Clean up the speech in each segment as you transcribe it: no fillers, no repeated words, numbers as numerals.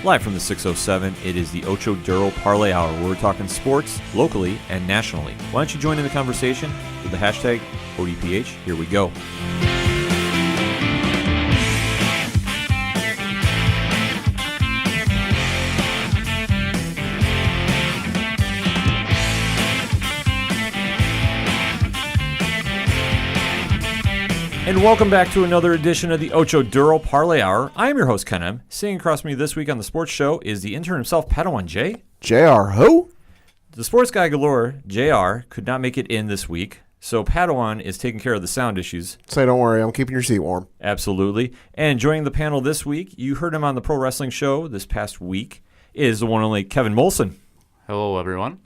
Live from the 607, it is the Ocho Duro Parlay Hour, where we're talking sports locally and nationally. Why don't you join in the conversation with the hashtag ODPH? Here we go. And welcome back to another edition of the Ocho Duro Parlay Hour. I am your host, Ken M. Sitting across from me this week on the sports show is the intern himself, Padawan J. JR who? The sports guy galore, JR, could not make it in this week, so Padawan is taking care of the sound issues. Say don't worry, I'm keeping your seat warm. Absolutely. And joining the panel this week, you heard him on the Pro Wrestling Show this past week, is the one and only Kevin Molson. Hello, everyone.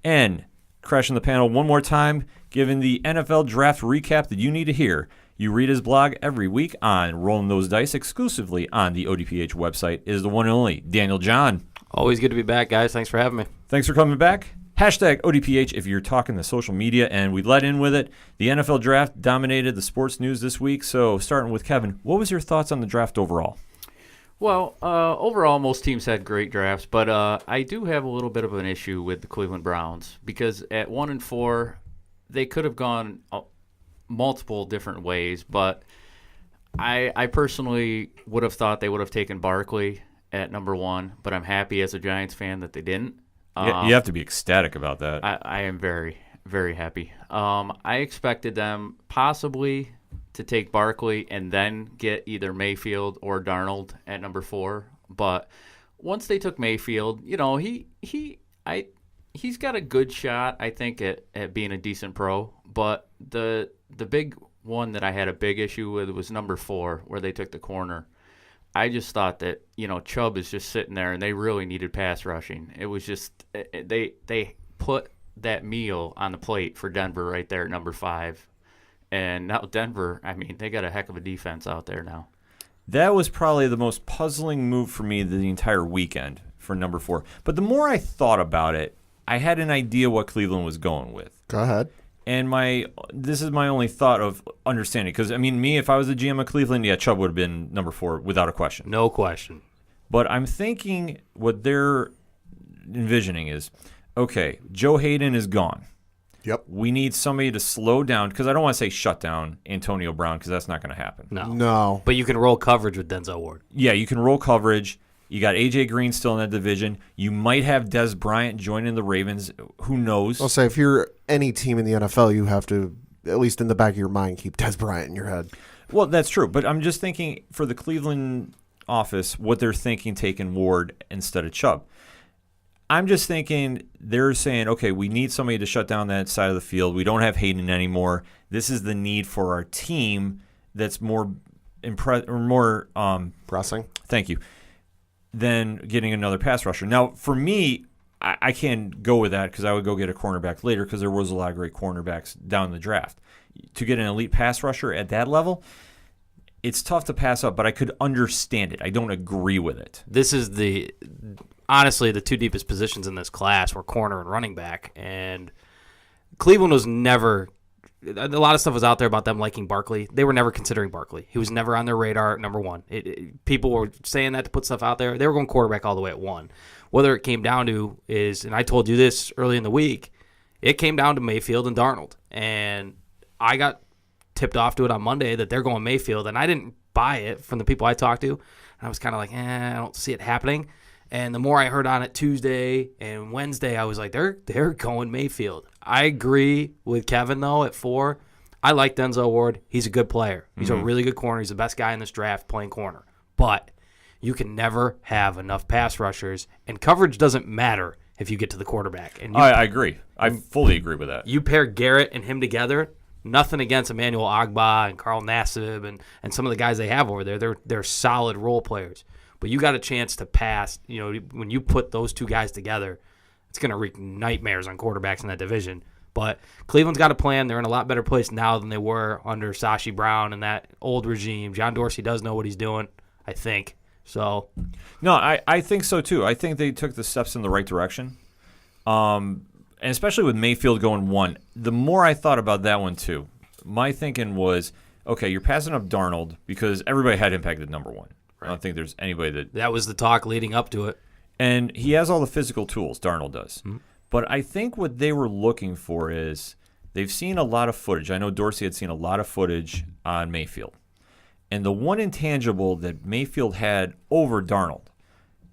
And crashing the panel one more time, giving the NFL draft recap that you need to hear. You read his blog every week on Rolling Those Dice exclusively on the ODPH website, is the one and only Daniel John. Always good to be back, guys. Thanks for having me. Thanks for coming back. Hashtag ODPH if you're talking the social media, and we let in with it. The NFL draft dominated the sports news this week, so starting with Kevin, what was your thoughts on the draft overall? Well, overall, most teams had great drafts, but I do have a little bit of an issue with the Cleveland Browns because at 1 and 4, they could have gone multiple different ways, but I personally would have thought they would have taken Barkley at number 1, but I'm happy as a Giants fan that they didn't. You have to be ecstatic about that. I am very, very happy. I expected them possibly to take Barkley and then get either Mayfield or Darnold at number 4, but once they took Mayfield, you know, he's got a good shot, I think, at being a decent pro, but the big one that I had a big issue with was number 4, where they took the corner. I just thought that, you know, Chubb is just sitting there, and they really needed pass rushing. It was just they put that meal on the plate for Denver right there at number 5. And now Denver, I mean, they got a heck of a defense out there now. That was probably the most puzzling move for me the entire weekend for number 4. But the more I thought about it, I had an idea what Cleveland was going with. Go ahead. And this is my only thought of understanding. Because, I mean, if I was the GM of Cleveland, yeah, Chubb would have been number 4 without a question. No question. But I'm thinking what they're envisioning is, okay, Joe Hayden is gone. Yep. We need somebody to slow down, because I don't want to say shut down Antonio Brown, because that's not going to happen. No. But you can roll coverage with Denzel Ward. Yeah, you can roll coverage. You got A.J. Green still in that division. You might have Des Bryant joining the Ravens. Who knows? I'll say if you're any team in the NFL, you have to, at least in the back of your mind, keep Des Bryant in your head. Well, that's true. But I'm just thinking for the Cleveland office, what they're thinking taking Ward instead of Chubb. I'm just thinking they're saying, okay, we need somebody to shut down that side of the field. We don't have Hayden anymore. This is the need for our team that's more Pressing. Thank you. Than getting another pass rusher. Now, for me, I can't go with that because I would go get a cornerback later because there was a lot of great cornerbacks down in the draft. To get an elite pass rusher at that level, it's tough to pass up, but I could understand it. I don't agree with it. This is honestly the two deepest positions in this class were corner and running back, and Cleveland was never – a lot of stuff was out there about them liking Barkley. They were never considering Barkley. He was never on their radar at number 1. People were saying that to put stuff out there. They were going quarterback all the way at 1. Whether it came down to is, and I told you this early in the week, it came down to Mayfield and Darnold. And I got tipped off to it on Monday that they're going Mayfield, and I didn't buy it from the people I talked to. And I was kind of like, I don't see it happening. And the more I heard on it Tuesday and Wednesday, I was like, they're going Mayfield. I agree with Kevin, though, at 4. I like Denzel Ward. He's a good player. He's a really good corner. He's the best guy in this draft playing corner. But you can never have enough pass rushers, and coverage doesn't matter if you get to the quarterback. And I agree. I fully agree with that. You pair Garrett and him together, nothing against Emmanuel Ogbah and Carl Nassib and some of the guys they have over there. They're solid role players. But you got a chance to pass. You know, when you put those two guys together, it's going to wreak nightmares on quarterbacks in that division. But Cleveland's got a plan. They're in a lot better place now than they were under Sashi Brown and that old regime. John Dorsey does know what he's doing, I think. So, no, I think so too. I think they took the steps in the right direction. And especially with Mayfield going 1, the more I thought about that one too, my thinking was, okay, you're passing up Darnold because everybody had him pegged at number 1. I don't think there's anybody that was the talk leading up to it. And he has all the physical tools, Darnold does. Mm-hmm. But I think what they were looking for is they've seen a lot of footage. I know Dorsey had seen a lot of footage on Mayfield. And the one intangible that Mayfield had over Darnold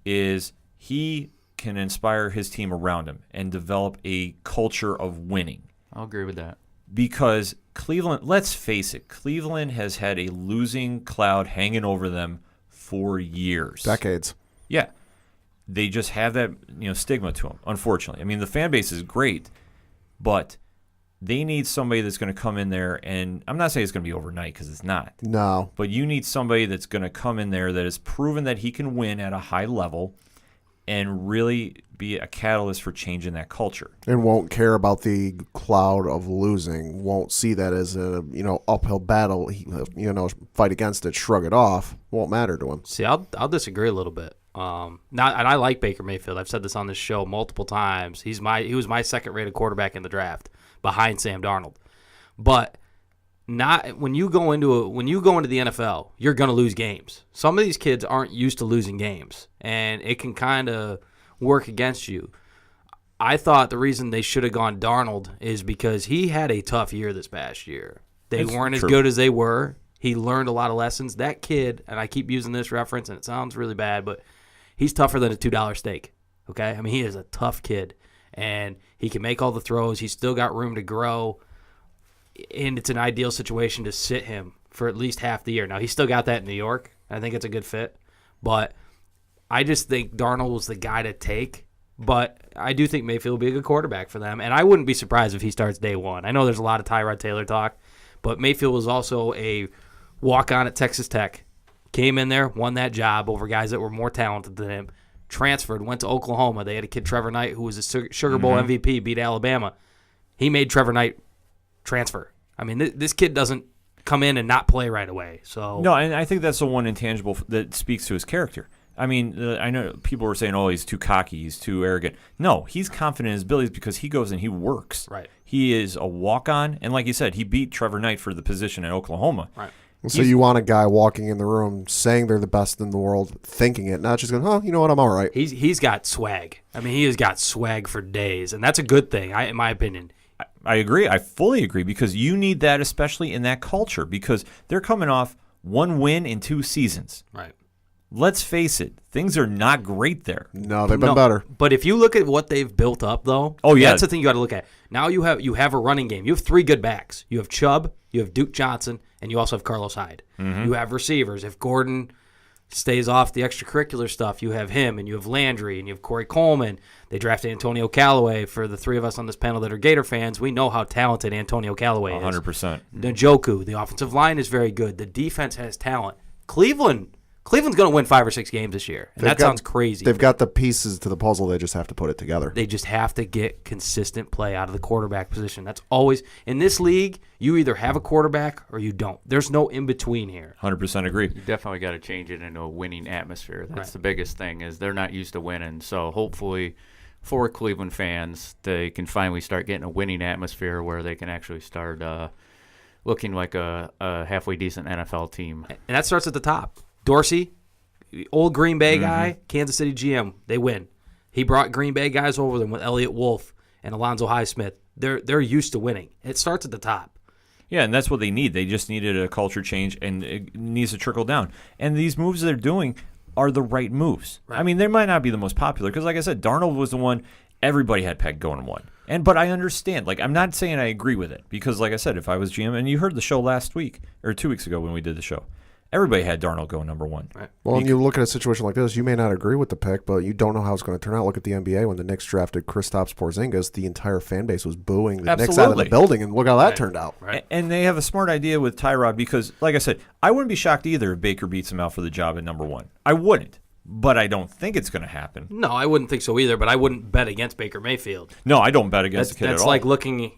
is he can inspire his team around him and develop a culture of winning. I'll agree with that. Because Cleveland, let's face it, Cleveland has had a losing cloud hanging over them for years. Decades. Yeah. They just have that stigma to them, unfortunately. I mean, the fan base is great, but they need somebody that's going to come in there, and I'm not saying it's going to be overnight because it's not. No. But you need somebody that's going to come in there that has proven that he can win at a high level and really be a catalyst for changing that culture. And won't care about the cloud of losing. Won't see that as a uphill battle. Fight against it, shrug it off. Won't matter to him. See, I'll disagree a little bit. And I like Baker Mayfield. I've said this on this show multiple times. He was my second-rated quarterback in the draft, behind Sam Darnold. But not when you go into the NFL, you're going to lose games. Some of these kids aren't used to losing games, and it can kind of work against you. I thought the reason they should have gone Darnold is because he had a tough year this past year. They weren't as good as they were. He learned a lot of lessons. That kid, and I keep using this reference, and it sounds really bad, but he's tougher than a $2 steak, okay? I mean, he is a tough kid, and he can make all the throws. He's still got room to grow, and it's an ideal situation to sit him for at least half the year. Now, he's still got that in New York. I think it's a good fit, but I just think Darnold was the guy to take, but I do think Mayfield will be a good quarterback for them, and I wouldn't be surprised if he starts day one. I know there's a lot of Tyrod Taylor talk, but Mayfield was also a walk-on at Texas Tech. Came in there, won that job over guys that were more talented than him, transferred, went to Oklahoma. They had a kid, Trevor Knight, who was a Sugar Bowl MVP, beat Alabama. He made Trevor Knight transfer. I mean, this kid doesn't come in and not play right away. So no, and I think that's the one intangible that speaks to his character. I mean, I know people were saying, he's too cocky, he's too arrogant. No, he's confident in his abilities because he goes and he works. Right. He is a walk-on, and like you said, he beat Trevor Knight for the position at Oklahoma. Right. So you want a guy walking in the room saying they're the best in the world, thinking it, not just going, you know what, I'm all right. He's got swag. I mean, he has got swag for days, and that's a good thing, in my opinion. I agree. I fully agree because you need that, especially in that culture, because they're coming off one win in 2 seasons. Right. Let's face it, things are not great there. No, they've been better. But if you look at what they've built up, though, that's the thing you got to look at. Now you have a running game. You have 3 good backs. You have Chubb, you have Duke Johnson, and you also have Carlos Hyde. Mm-hmm. You have receivers. If Gordon stays off the extracurricular stuff, you have him, and you have Landry, and you have Corey Coleman. They drafted Antonio Callaway. For the 3 of us on this panel that are Gator fans, we know how talented Antonio Callaway is. 100%. Njoku, the offensive line is very good. The defense has talent. Cleveland's going to win 5 or 6 games this year, and sounds crazy. They've got the pieces to the puzzle. They just have to put it together. They just have to get consistent play out of the quarterback position. That's always – in this league, you either have a quarterback or you don't. There's no in-between here. 100% agree. You definitely got to change it into a winning atmosphere. That's the biggest thing is they're not used to winning. So hopefully for Cleveland fans, they can finally start getting a winning atmosphere where they can actually start looking like a halfway decent NFL team. And that starts at the top. Dorsey, old Green Bay guy, Kansas City GM, they win. He brought Green Bay guys over them with Elliott Wolf and Alonzo Highsmith. They're used to winning. It starts at the top. Yeah, and that's what they need. They just needed a culture change, and it needs to trickle down. And these moves they're doing are the right moves. Right. I mean, they might not be the most popular because, like I said, Darnold was the one everybody had pegged going 1. But I understand. Like, I'm not saying I agree with it because, like I said, if I was GM, and you heard the show last week or 2 weeks ago when we did the show, everybody had Darnold go number 1. Right. Well, when you look at a situation like this, you may not agree with the pick, but you don't know how it's going to turn out. Look at the NBA when the Knicks drafted Kristaps Porzingis, the entire fan base was booing the Knicks out of the building, and look how that turned out. Right. And they have a smart idea with Tyrod because, like I said, I wouldn't be shocked either if Baker beats him out for the job at number 1. I wouldn't, but I don't think it's going to happen. No, I wouldn't think so either, but I wouldn't bet against Baker Mayfield. No, I don't bet against the kid at all. That's like looking,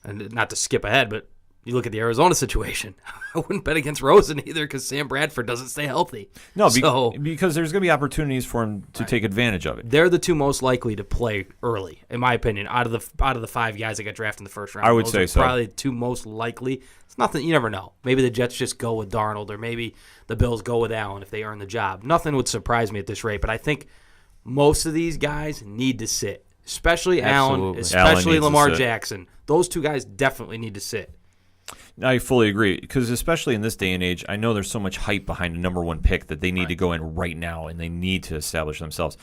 and not to skip ahead, but you look at the Arizona situation. I wouldn't bet against Rosen either because Sam Bradford doesn't stay healthy. No, because there's going to be opportunities for him to take advantage of it. They're the two most likely to play early, in my opinion, out of the 5 guys that got drafted in the first round. I would say so. Probably the two most likely. It's nothing. You never know. Maybe the Jets just go with Darnold, or maybe the Bills go with Allen if they earn the job. Nothing would surprise me at this rate, but I think most of these guys need to sit, especially Allen, especially Lamar Jackson. Those two guys definitely need to sit. I fully agree, because especially in this day and age, I know there's so much hype behind a number 1 pick that they need to go in right now, and they need to establish themselves.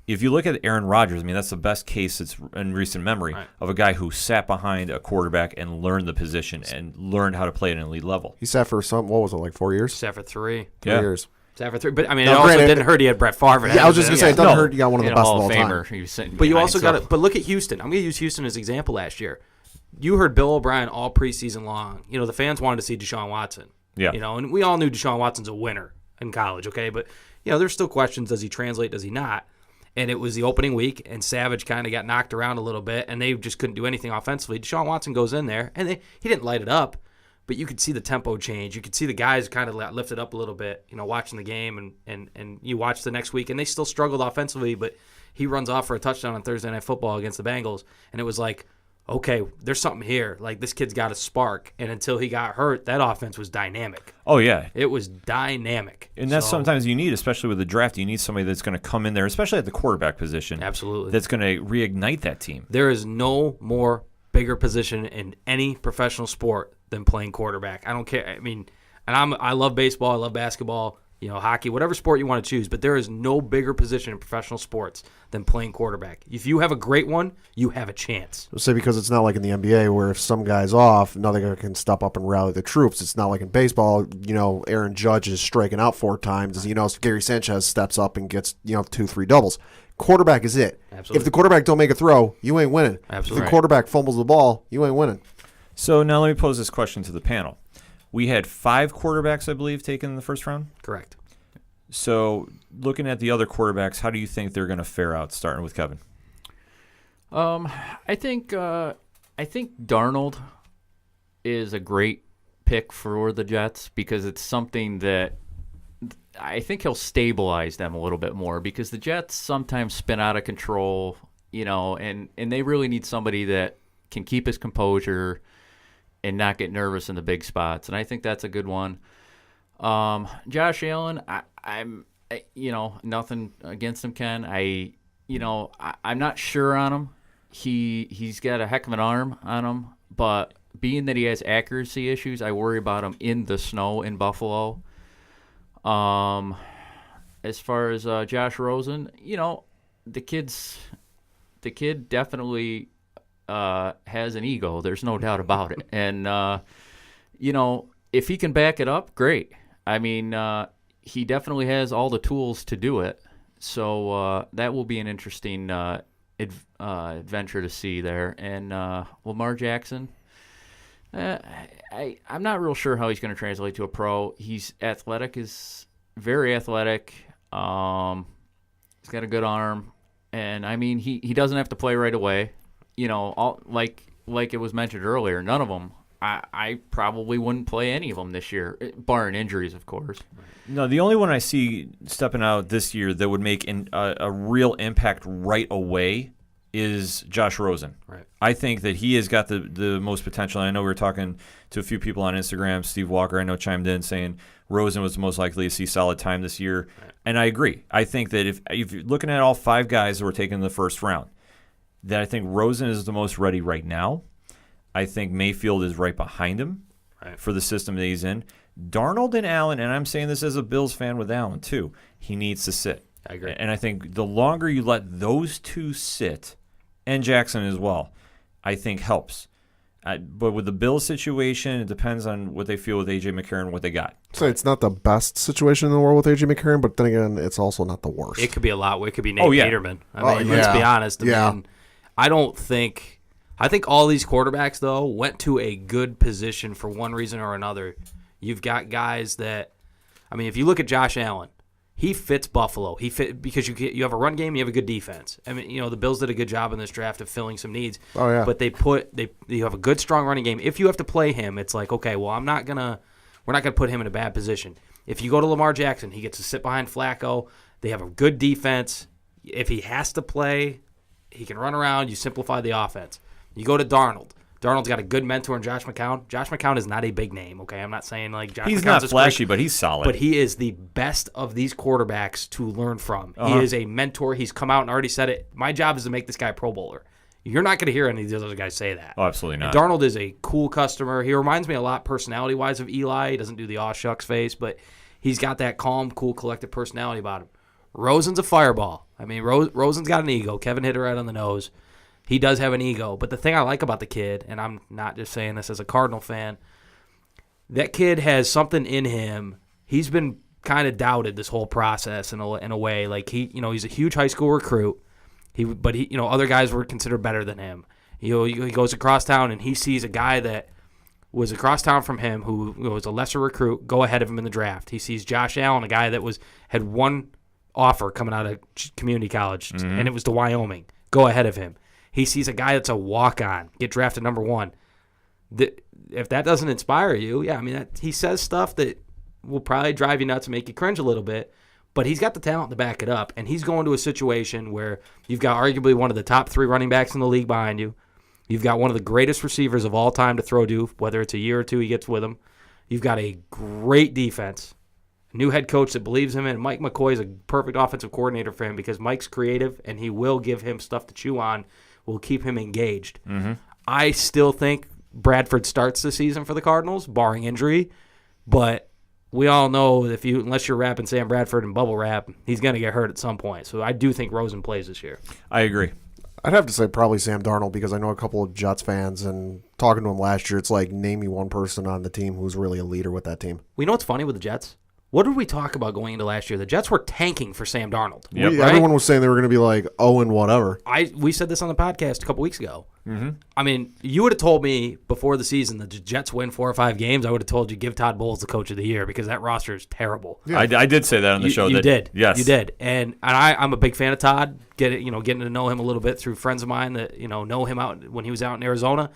If you look at Aaron Rodgers, I mean, that's the best case that's in recent memory of a guy who sat behind a quarterback and learned the position and learned how to play at an elite level. He sat for what was it, like 4 years? Sat for 3. 3 years. Sat for 3. But, I mean, it also didn't hurt he had Brett Favre. Yeah, I was just going to say, it doesn't hurt you got one of the best of all time. He was sitting but you also got to – but look at Houston. I'm going to use Houston as an example last year. You heard Bill O'Brien all preseason long. You know, the fans wanted to see Deshaun Watson. Yeah. You know, and we all knew Deshaun Watson's a winner in college, okay? But, you know, there's still questions. Does he translate? Does he not? And it was the opening week, and Savage kind of got knocked around a little bit, and they just couldn't do anything offensively. Deshaun Watson goes in there, and he didn't light it up, but you could see the tempo change. You could see the guys kind of lifted up a little bit, you know, watching the game, and you watch the next week, and they still struggled offensively, but he runs off for a touchdown on Thursday Night Football against the Bengals, and it was like, okay, there's something here. Like, this kid's got a spark. And until he got hurt, that offense was dynamic. Oh, yeah. It was dynamic. And that's sometimes you need, especially with the draft, you need somebody that's going to come in there, especially at the quarterback position. Absolutely. That's going to reignite that team. There is no more bigger position in any professional sport than playing quarterback. I don't care. I mean, and I love baseball. I love basketball. You know, hockey, whatever sport you want to choose, but there is no bigger position in professional sports than playing quarterback. If you have a great one, you have a chance. I'll say because it's not like in the NBA where if some guy's off, another guy can step up and rally the troops. It's not like in baseball, you know, Aaron Judge is striking out 4 times. You know, Gary Sanchez steps up and gets, 2-3 doubles. Quarterback is it. Absolutely. If the quarterback don't make a throw, you ain't winning. Absolutely. If the quarterback fumbles the ball, you ain't winning. So now let me pose this question to the panel. We had 5 quarterbacks, I believe, taken in the first round. Correct. So, looking at the other quarterbacks, how do you think they're going to fare out? Starting with Kevin. I think Darnold is a great pick for the Jets because it's something that I think he'll stabilize them a little bit more because the Jets sometimes spin out of control, you know, and they really need somebody that can keep his composure and not get nervous in the big spots, and I think that's a good one. Josh Allen, I'm nothing against him, Ken. I'm not sure on him. He's got a heck of an arm on him, but being that he has accuracy issues, I worry about him in the snow in Buffalo. As far as Josh Rosen, you know, the kid definitely has an ego. There's no doubt about it, and if he can back it up, great. I mean, he definitely has all the tools to do it. So that will be an interesting adventure to see there. And Lamar Jackson, I'm not real sure how he's going to translate to a pro. He's athletic, is very athletic. He's got a good arm. And, I mean, he doesn't have to play right away. You know, like it was mentioned earlier, none of them. I probably wouldn't play any of them this year, barring injuries, of course. No, the only one I see stepping out this year that would make a real impact right away is Josh Rosen. Right. I think that he has got the most potential. I know we were talking to a few people on Instagram. Steve Walker, I know, chimed in saying Rosen was the most likely to see solid time this year. Right. And I agree. I think that if you're looking at all 5 guys that were taken in the first round, that I think Rosen is the most ready right now. I think Mayfield is right behind him for the system that he's in. Darnold and Allen, and I'm saying this as a Bills fan with Allen too, he needs to sit. I agree. And I think the longer you let those 2 sit, and Jackson as well, I think helps. But with the Bills situation, it depends on what they feel with A.J. McCarron, what they got. So it's not the best situation in the world with A.J. McCarron, but then again, it's also not the worst. It could be a lot. It could be Nate Peterman. I mean, let's be honest. I think all these quarterbacks, though, went to a good position for one reason or another. You've got guys that, I mean, if you look at Josh Allen, He fits Buffalo. Because you have a run game, you have a good defense. I mean, the Bills did a good job in this draft of filling some needs. Oh yeah. But you have a good, strong running game. If you have to play him, it's like, okay, well, we're not gonna put him in a bad position. If you go to Lamar Jackson, he gets to sit behind Flacco. They have a good defense. If he has to play, he can run around. You simplify the offense. You go to Darnold. Darnold's got a good mentor in Josh McCown. Josh McCown is not a big name, okay? I'm not saying like Josh McCown's He's not flashy, but he's solid. But he is the best of these quarterbacks to learn from. He is a mentor. He's come out and already said it. My job is to make this guy a Pro Bowler. You're not going to hear any of these other guys say that. Oh, absolutely not. And Darnold is a cool customer. He reminds me a lot personality-wise of Eli. He doesn't do the aw shucks face, but he's got that calm, cool, collected personality about him. Rosen's a fireball. I mean, Rosen's got an ego. Kevin hit it right on the nose. He does have an ego. But the thing I like about the kid, and I'm not just saying this as a Cardinal fan, that kid has something in him. He's been kind of doubted this whole process in a way. Like he's a huge high school recruit. But other guys were considered better than him. He goes across town and he sees a guy that was across town from him who was a lesser recruit go ahead of him in the draft. He sees Josh Allen, a guy that had one offer coming out of community college, and it was to Wyoming. Go ahead of him. He sees a guy that's a walk-on, get drafted number 1. If that doesn't inspire you, yeah, I mean, he says stuff that will probably drive you nuts and make you cringe a little bit, but he's got the talent to back it up, and he's going to a situation where you've got arguably one of the top 3 running backs in the league behind you. You've got one of the greatest receivers of all time to throw to, whether it's a year or 2 he gets with him. You've got a great defense. New head coach that believes him in. Mike McCoy is a perfect offensive coordinator for him because Mike's creative and he will give him stuff to chew on, will keep him engaged. Mm-hmm. I still think Bradford starts the season for the Cardinals, barring injury, but we all know unless you're wrapping Sam Bradford in bubble wrap, he's going to get hurt at some point. So I do think Rosen plays this year. I agree. I'd have to say probably Sam Darnold because I know a couple of Jets fans, and talking to him last year, it's like name me one person on the team who's really a leader with that team. We know what's funny with the Jets? What did we talk about going into last year? The Jets were tanking for Sam Darnold. Yep. Right? Everyone was saying they were going to be like, and whatever. We said this on the podcast a couple weeks ago. Mm-hmm. I mean, you would have told me before the season that the Jets win 4 or 5 games, I would have told you give Todd Bowles the coach of the year because that roster is terrible. Yeah. I did say that on the show. You did. Yes. You did. And I'm a big fan of Todd, getting to know him a little bit through friends of mine that know him out when he was out in Arizona.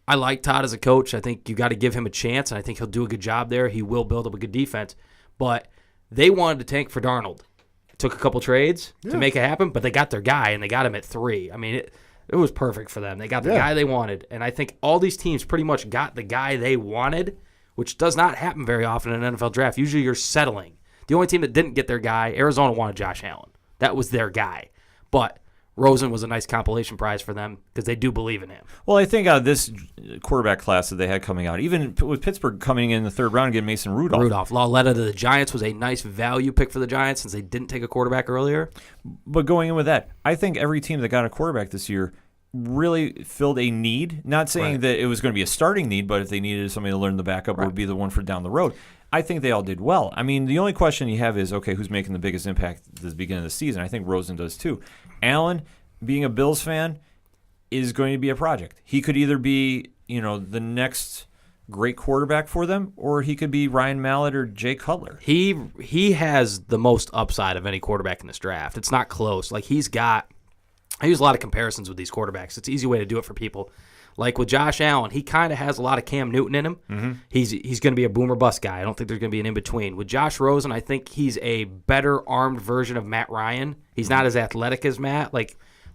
I like Todd as a coach. I think you got to give him a chance, and I think he'll do a good job there. He will build up a good defense. But they wanted to tank for Darnold. It took a couple trades to make it happen, but they got their guy, and they got him at 3. I mean, it was perfect for them. They got the guy they wanted, and I think all these teams pretty much got the guy they wanted, which does not happen very often in an NFL draft. Usually you're settling. The only team that didn't get their guy, Arizona wanted Josh Allen. That was their guy. But Rosen was a nice compilation prize for them because they do believe in him. Well, I think this quarterback class that they had coming out, even with Pittsburgh coming in the 3rd round and getting Mason Rudolph. Lauletta to the Giants was a nice value pick for the Giants since they didn't take a quarterback earlier. But going in with that, I think every team that got a quarterback this year really filled a need. Not saying that it was going to be a starting need, but if they needed somebody to learn the backup, would be the one for down the road. I think they all did well. I mean, the only question you have is, okay, who's making the biggest impact at the beginning of the season? I think Rosen does too. Allen, being a Bills fan, is going to be a project. He could either be, the next great quarterback for them, or he could be Ryan Mallett or Jay Cutler. He has the most upside of any quarterback in this draft. It's not close. Like I use a lot of comparisons with these quarterbacks. It's an easy way to do it for people. Like with Josh Allen, he kind of has a lot of Cam Newton in him. Mm-hmm. He's going to be a boomer bust guy. I don't think there's going to be an in-between. With Josh Rosen, I think he's a better armed version of Matt Ryan. He's not as athletic as Matt,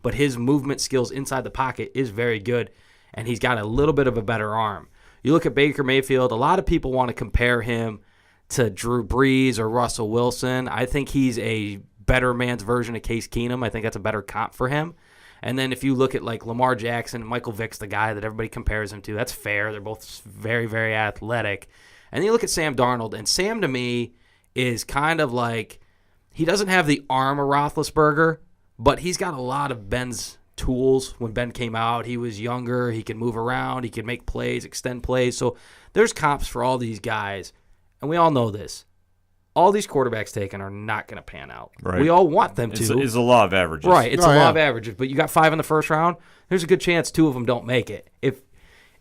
but his movement skills inside the pocket is very good, and he's got a little bit of a better arm. You look at Baker Mayfield, a lot of people want to compare him to Drew Brees or Russell Wilson. I think he's a better man's version of Case Keenum. I think that's a better comp for him. And then if you look at Lamar Jackson, Michael Vick's the guy that everybody compares him to. That's fair. They're both very, very athletic. And then you look at Sam Darnold, and Sam to me is kind of he doesn't have the arm of Roethlisberger, but he's got a lot of Ben's tools. When Ben came out, he was younger. He could move around. He could make plays, extend plays. So there's comps for all these guys, and we all know this. All these quarterbacks taken are not going to pan out. Right. We all want them to. It's a law of averages. Right. It's a law of averages. But you got 5 in the first round. There's a good chance 2 of them don't make it. If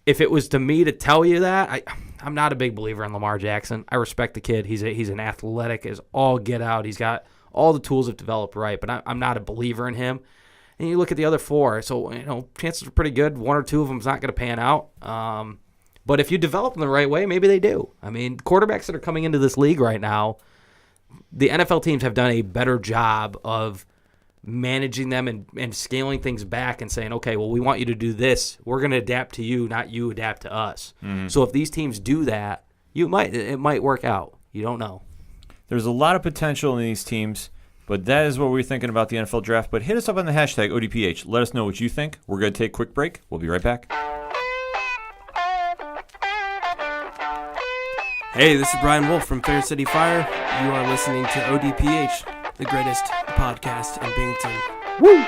if it was to me to tell you that, I'm not a big believer in Lamar Jackson. I respect the kid. He's an athletic as all get out. He's got all the tools have developed right, but I'm not a believer in him. And you look at the other 4, so chances are pretty good. 1 or 2 of them's not going to pan out. But if you develop them the right way, maybe they do. I mean, quarterbacks that are coming into this league right now, the NFL teams have done a better job of managing them and scaling things back and saying, okay, well, we want you to do this. We're going to adapt to you, not you adapt to us. Mm-hmm. So if these teams do that, it might work out. You don't know. There's a lot of potential in these teams, but that is what we're thinking about the NFL draft. But hit us up on the hashtag ODPH. Let us know what you think. We're going to take a quick break. We'll be right back. Hey, this is Brian Wolf from Fair City Fire. You are listening to ODPH, the greatest podcast in Binghamton. Woo!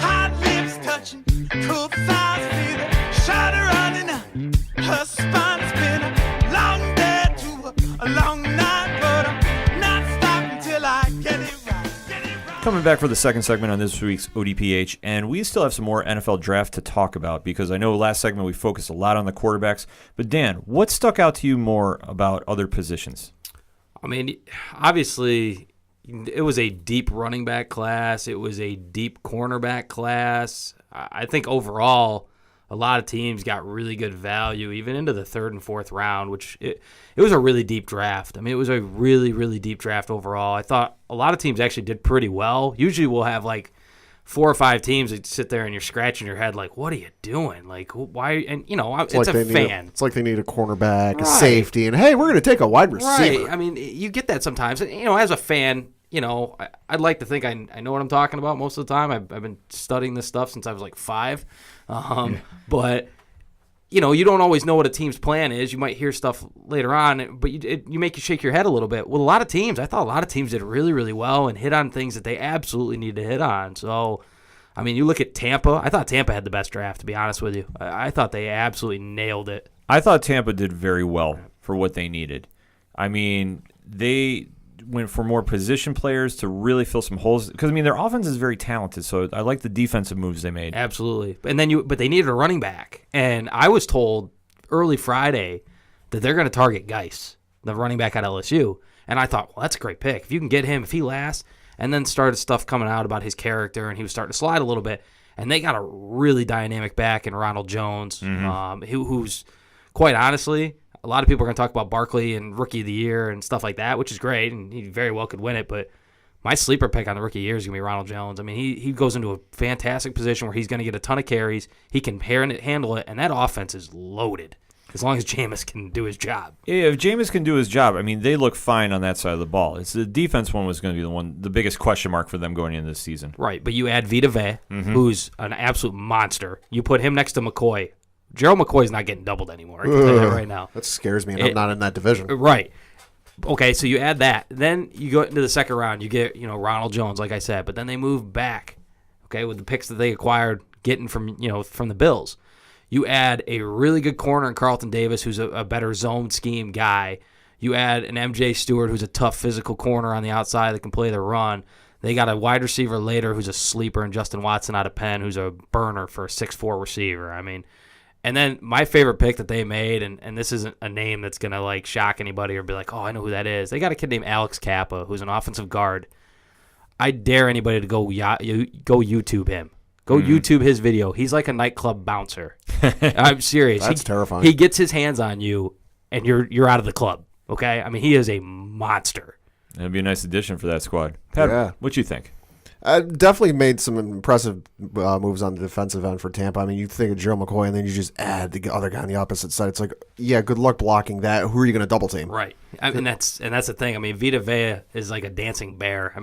Hot lips touching, cool thighs feeling, shudder running up, her spine spinning, long day to a long night, but I'm not stopping till I get it right. Coming back for the second segment on this week's ODPH, and we still have some more NFL draft to talk about because I know last segment we focused a lot on the quarterbacks. But Dan, what stuck out to you more about other positions? I mean, obviously, it was a deep running back class. It was a deep cornerback class. I think overall, a lot of teams got really good value, even into the 3rd and 4th round, which it was a really deep draft. I mean, it was a really, really deep draft overall. I thought a lot of teams actually did pretty well. Usually we'll have like 4 or 5 teams that sit there and you're scratching your head like, what are you doing? Like, why? And, it's like a fan. It's like they need a cornerback, a Right. safety, and, hey, we're going to take a wide receiver. Right. I mean, you get that sometimes. And, as a fan, I'd like to think I know what I'm talking about most of the time. I've been studying this stuff since I was like 5. But, you don't always know what a team's plan is. You might hear stuff later on, but you make you shake your head a little bit. With a lot of teams, I thought a lot of teams did really, really well and hit on things that they absolutely need to hit on. So, I mean, you look at Tampa. I thought Tampa had the best draft, to be honest with you. I thought they absolutely nailed it. I thought Tampa did very well for what they needed. I mean, they went for more position players to really fill some holes because their offense is very talented. So I like the defensive moves they made. Absolutely, but they needed a running back, and I was told early Friday that they're going to target Geis, the running back at LSU, and I thought, well, that's a great pick if you can get him if he lasts. And then started stuff coming out about his character, and he was starting to slide a little bit. And they got a really dynamic back in Ronald Jones, who's quite honestly. A lot of people are going to talk about Barkley and Rookie of the Year and stuff like that, which is great, and he very well could win it. But my sleeper pick on the Rookie of the Year is going to be Ronald Jones. I mean, he goes into a fantastic position where he's going to get a ton of carries. He can handle it, and that offense is loaded as long as Jameis can do his job. Yeah, if Jameis can do his job, they look fine on that side of the ball. It's the defense one was going to be the biggest question mark for them going into this season. Right, but you add Vita Vea, who's an absolute monster. You put him next to McCoy. Gerald McCoy's not getting doubled anymore. I can tell you that right now. That scares me, and I'm not in that division. Right. Okay, so you add that. Then you go into the second round. You get Ronald Jones, like I said, but then they move back. Okay, with the picks that they acquired, getting from the Bills. You add a really good corner in Carlton Davis, who's a better zone scheme guy. You add an MJ Stewart, who's a tough physical corner on the outside that can play the run. They got a wide receiver later who's a sleeper, and Justin Watson out of Penn, who's a burner for a 6'4" receiver. And then my favorite pick that they made, and this isn't a name that's going to shock anybody or be like, oh, I know who that is. They got a kid named Alex Kappa, who's an offensive guard. I dare anybody to go YouTube him. Go YouTube his video. He's like a nightclub bouncer. I'm serious. That's terrifying. He gets his hands on you, and you're out of the club. Okay? He is a monster. That'd be a nice addition for that squad. Pat, Yeah. what you think? Definitely made some impressive moves on the defensive end for Tampa. You think of Gerald McCoy, and then you just add the other guy on the opposite side. It's like, yeah, good luck blocking that. Who are you going to double team? Right. And that's the thing. Vita Vea is like a dancing bear.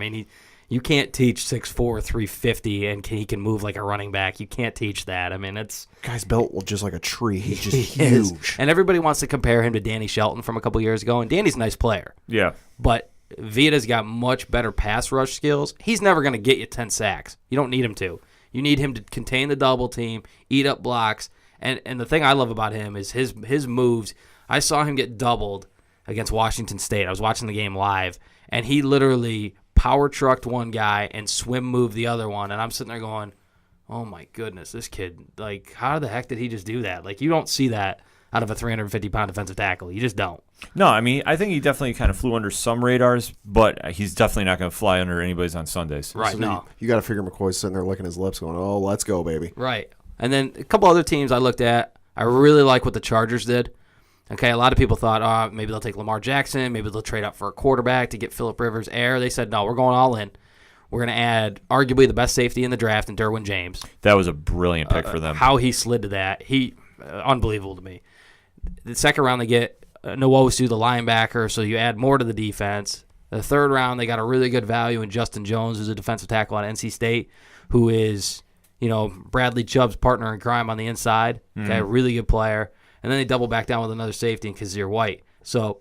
You can't teach 6'4", 350, and he can move like a running back. You can't teach that. It's Guy's built just like a tree. He's just he is. huge. And everybody wants to compare him to Danny Shelton from a couple years ago, and Danny's a nice player. Yeah. But Vita's got much better pass rush skills. He's never going to get you 10 sacks. You don't need him to. You need him to contain the double team, eat up blocks, And the thing I love about him is his moves. I saw him get doubled against Washington State. I was watching the game live, and he literally power trucked one guy and swim moved the other one. And I'm sitting there going, oh, my goodness, this kid, like, how the heck did he just do that? Like, you don't see that out of a 350-pound defensive tackle. You just don't. No, I mean, I think he definitely kind of flew under some radars, but he's definitely not going to fly under anybody's on Sundays. Right, So no. You got to figure McCoy's sitting there licking his lips going, oh, let's go, baby. Right. And then a couple other teams I looked at, I really like what the Chargers did. Okay, a lot of people thought, maybe they'll take Lamar Jackson, maybe they'll trade up for a quarterback to get Phillip Rivers heir. They said, no, we're going all in. We're going to add arguably the best safety in the draft in Derwin James. That was a brilliant pick for them. How he slid to that, unbelievable to me. The second round, they get Nwosu, the linebacker, so you add more to the defense. The third round, they got a really good value in Justin Jones, who's a defensive tackle at NC State, who is, Bradley Chubb's partner in crime on the inside. Okay, really good player. And then they double back down with another safety in Kazir White. So,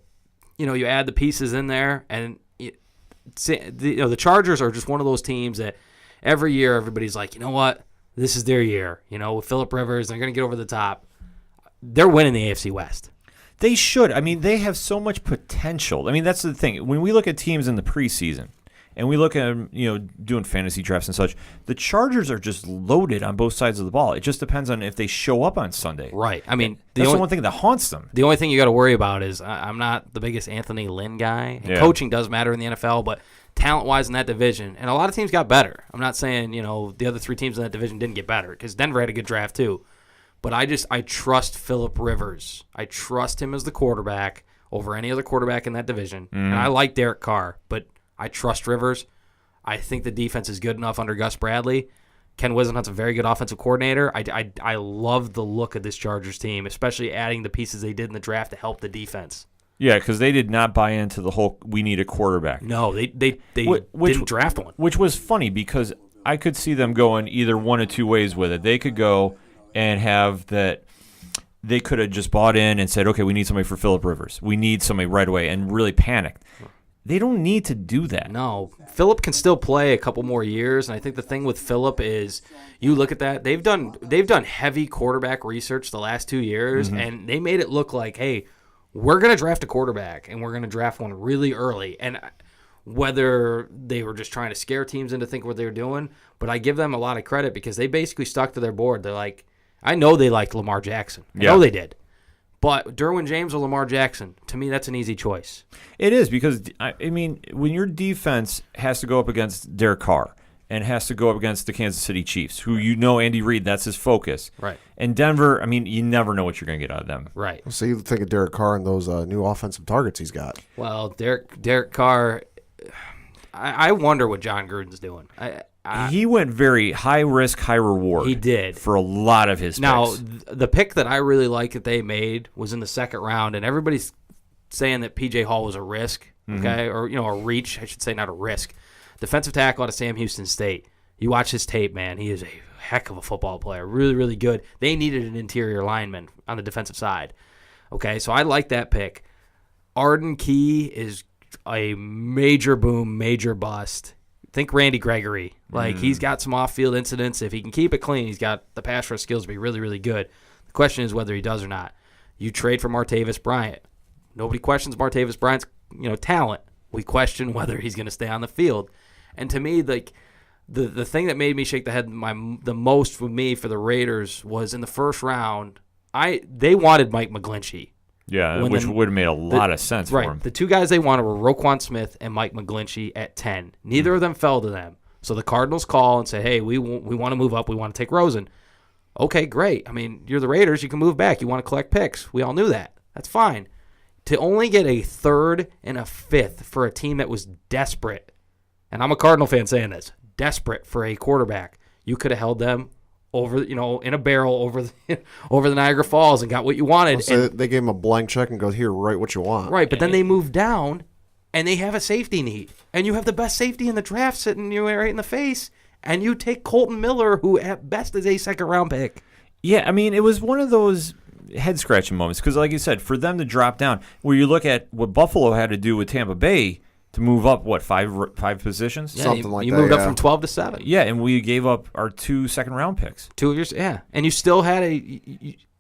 you add the pieces in there, and the Chargers are just one of those teams that every year everybody's like, you know what, this is their year. With Phillip Rivers, they're going to get over the top. They're winning the AFC West. They should. I mean, they have so much potential. I mean, that's the thing. When we look at teams in the preseason and we look at, doing fantasy drafts and such, the Chargers are just loaded on both sides of the ball. It just depends on if they show up on Sunday. Right. I mean, that's the one thing that haunts them. The only thing you got to worry about is I'm not the biggest Anthony Lynn guy. And coaching does matter in the NFL, but talent-wise in that division, and a lot of teams got better. I'm not saying, the other three teams in that division didn't get better because Denver had a good draft too. But I trust Phillip Rivers. I trust him as the quarterback over any other quarterback in that division. And I like Derek Carr, but I trust Rivers. I think the defense is good enough under Gus Bradley. Ken Wisenhunt's a very good offensive coordinator. I love the look of this Chargers team, especially adding the pieces they did in the draft to help the defense. Yeah, because they did not buy into the whole we need a quarterback. No, they didn't draft one. Which was funny because I could see them going either one of two ways with it. They could go and have that they could have just bought in and said, okay, we need somebody for Phillip Rivers. We need somebody right away, and really panicked. They don't need to do that. No. Phillip can still play a couple more years, and I think the thing with Phillip is you look at that, they've done heavy quarterback research the last 2 years, and they made it look like, hey, we're going to draft a quarterback, and we're going to draft one really early. And whether they were just trying to scare teams into thinking what they were doing, but I give them a lot of credit because they basically stuck to their board. They're like, I know they liked Lamar Jackson. I know they did. But Derwin James or Lamar Jackson, to me, that's an easy choice. It is because, I mean, when your defense has to go up against Derek Carr and has to go up against the Kansas City Chiefs, who Andy Reid, that's his focus. Right. And Denver, I mean, you never know what you're going to get out of them. Right. So you think of Derek Carr and those new offensive targets he's got. Well, Derek Carr, I wonder what John Gruden's doing. He went very high risk, high reward. He did. For a lot of his now, picks. The pick that I really like that they made was in the second round, and everybody's saying that P.J. Hall was a risk, okay, or a reach, I should say, not a risk. Defensive tackle out of Sam Houston State. You watch his tape, man. He is a heck of a football player. Really, really good. They needed an interior lineman on the defensive side. Okay, so I like that pick. Arden Key is a major boom, major bust. Think Randy Gregory. Like, he's got some off-field incidents. If he can keep it clean, he's got the pass rush skills to be really, really good. The question is whether he does or not. You trade for Martavis Bryant. Nobody questions Martavis Bryant's talent. We question whether he's going to stay on the field. And to me, like the thing that made me shake the head the most for me for the Raiders was in the first round, they wanted Mike McGlinchey. Yeah, which would have made a lot of sense for him. The two guys they wanted were Roquan Smith and Mike McGlinchey at 10. Neither of them fell to them. So the Cardinals call and say, hey, we want to move up. We want to take Rosen. Okay, great. I mean, you're the Raiders. You can move back. You want to collect picks. We all knew that. That's fine. To only get a third and a fifth for a team that was desperate, and I'm a Cardinal fan saying this, desperate for a quarterback, you could have held them over, in a barrel over the Niagara Falls and got what you wanted. So they gave him a blank check and go, here, write what you want. Right, but then they moved down, and they have a safety need. And you have the best safety in the draft sitting you right in the face, and you take Colton Miller, who at best is a second-round pick. Yeah, I mean, it was one of those head-scratching moments because, like you said, for them to drop down, where you look at what Buffalo had to do with Tampa Bay to move up, five positions? Yeah, Something like that. You moved up from 12 to 7. Yeah, and we gave up our 2 second-round picks. 2 of yours, yeah. And you still had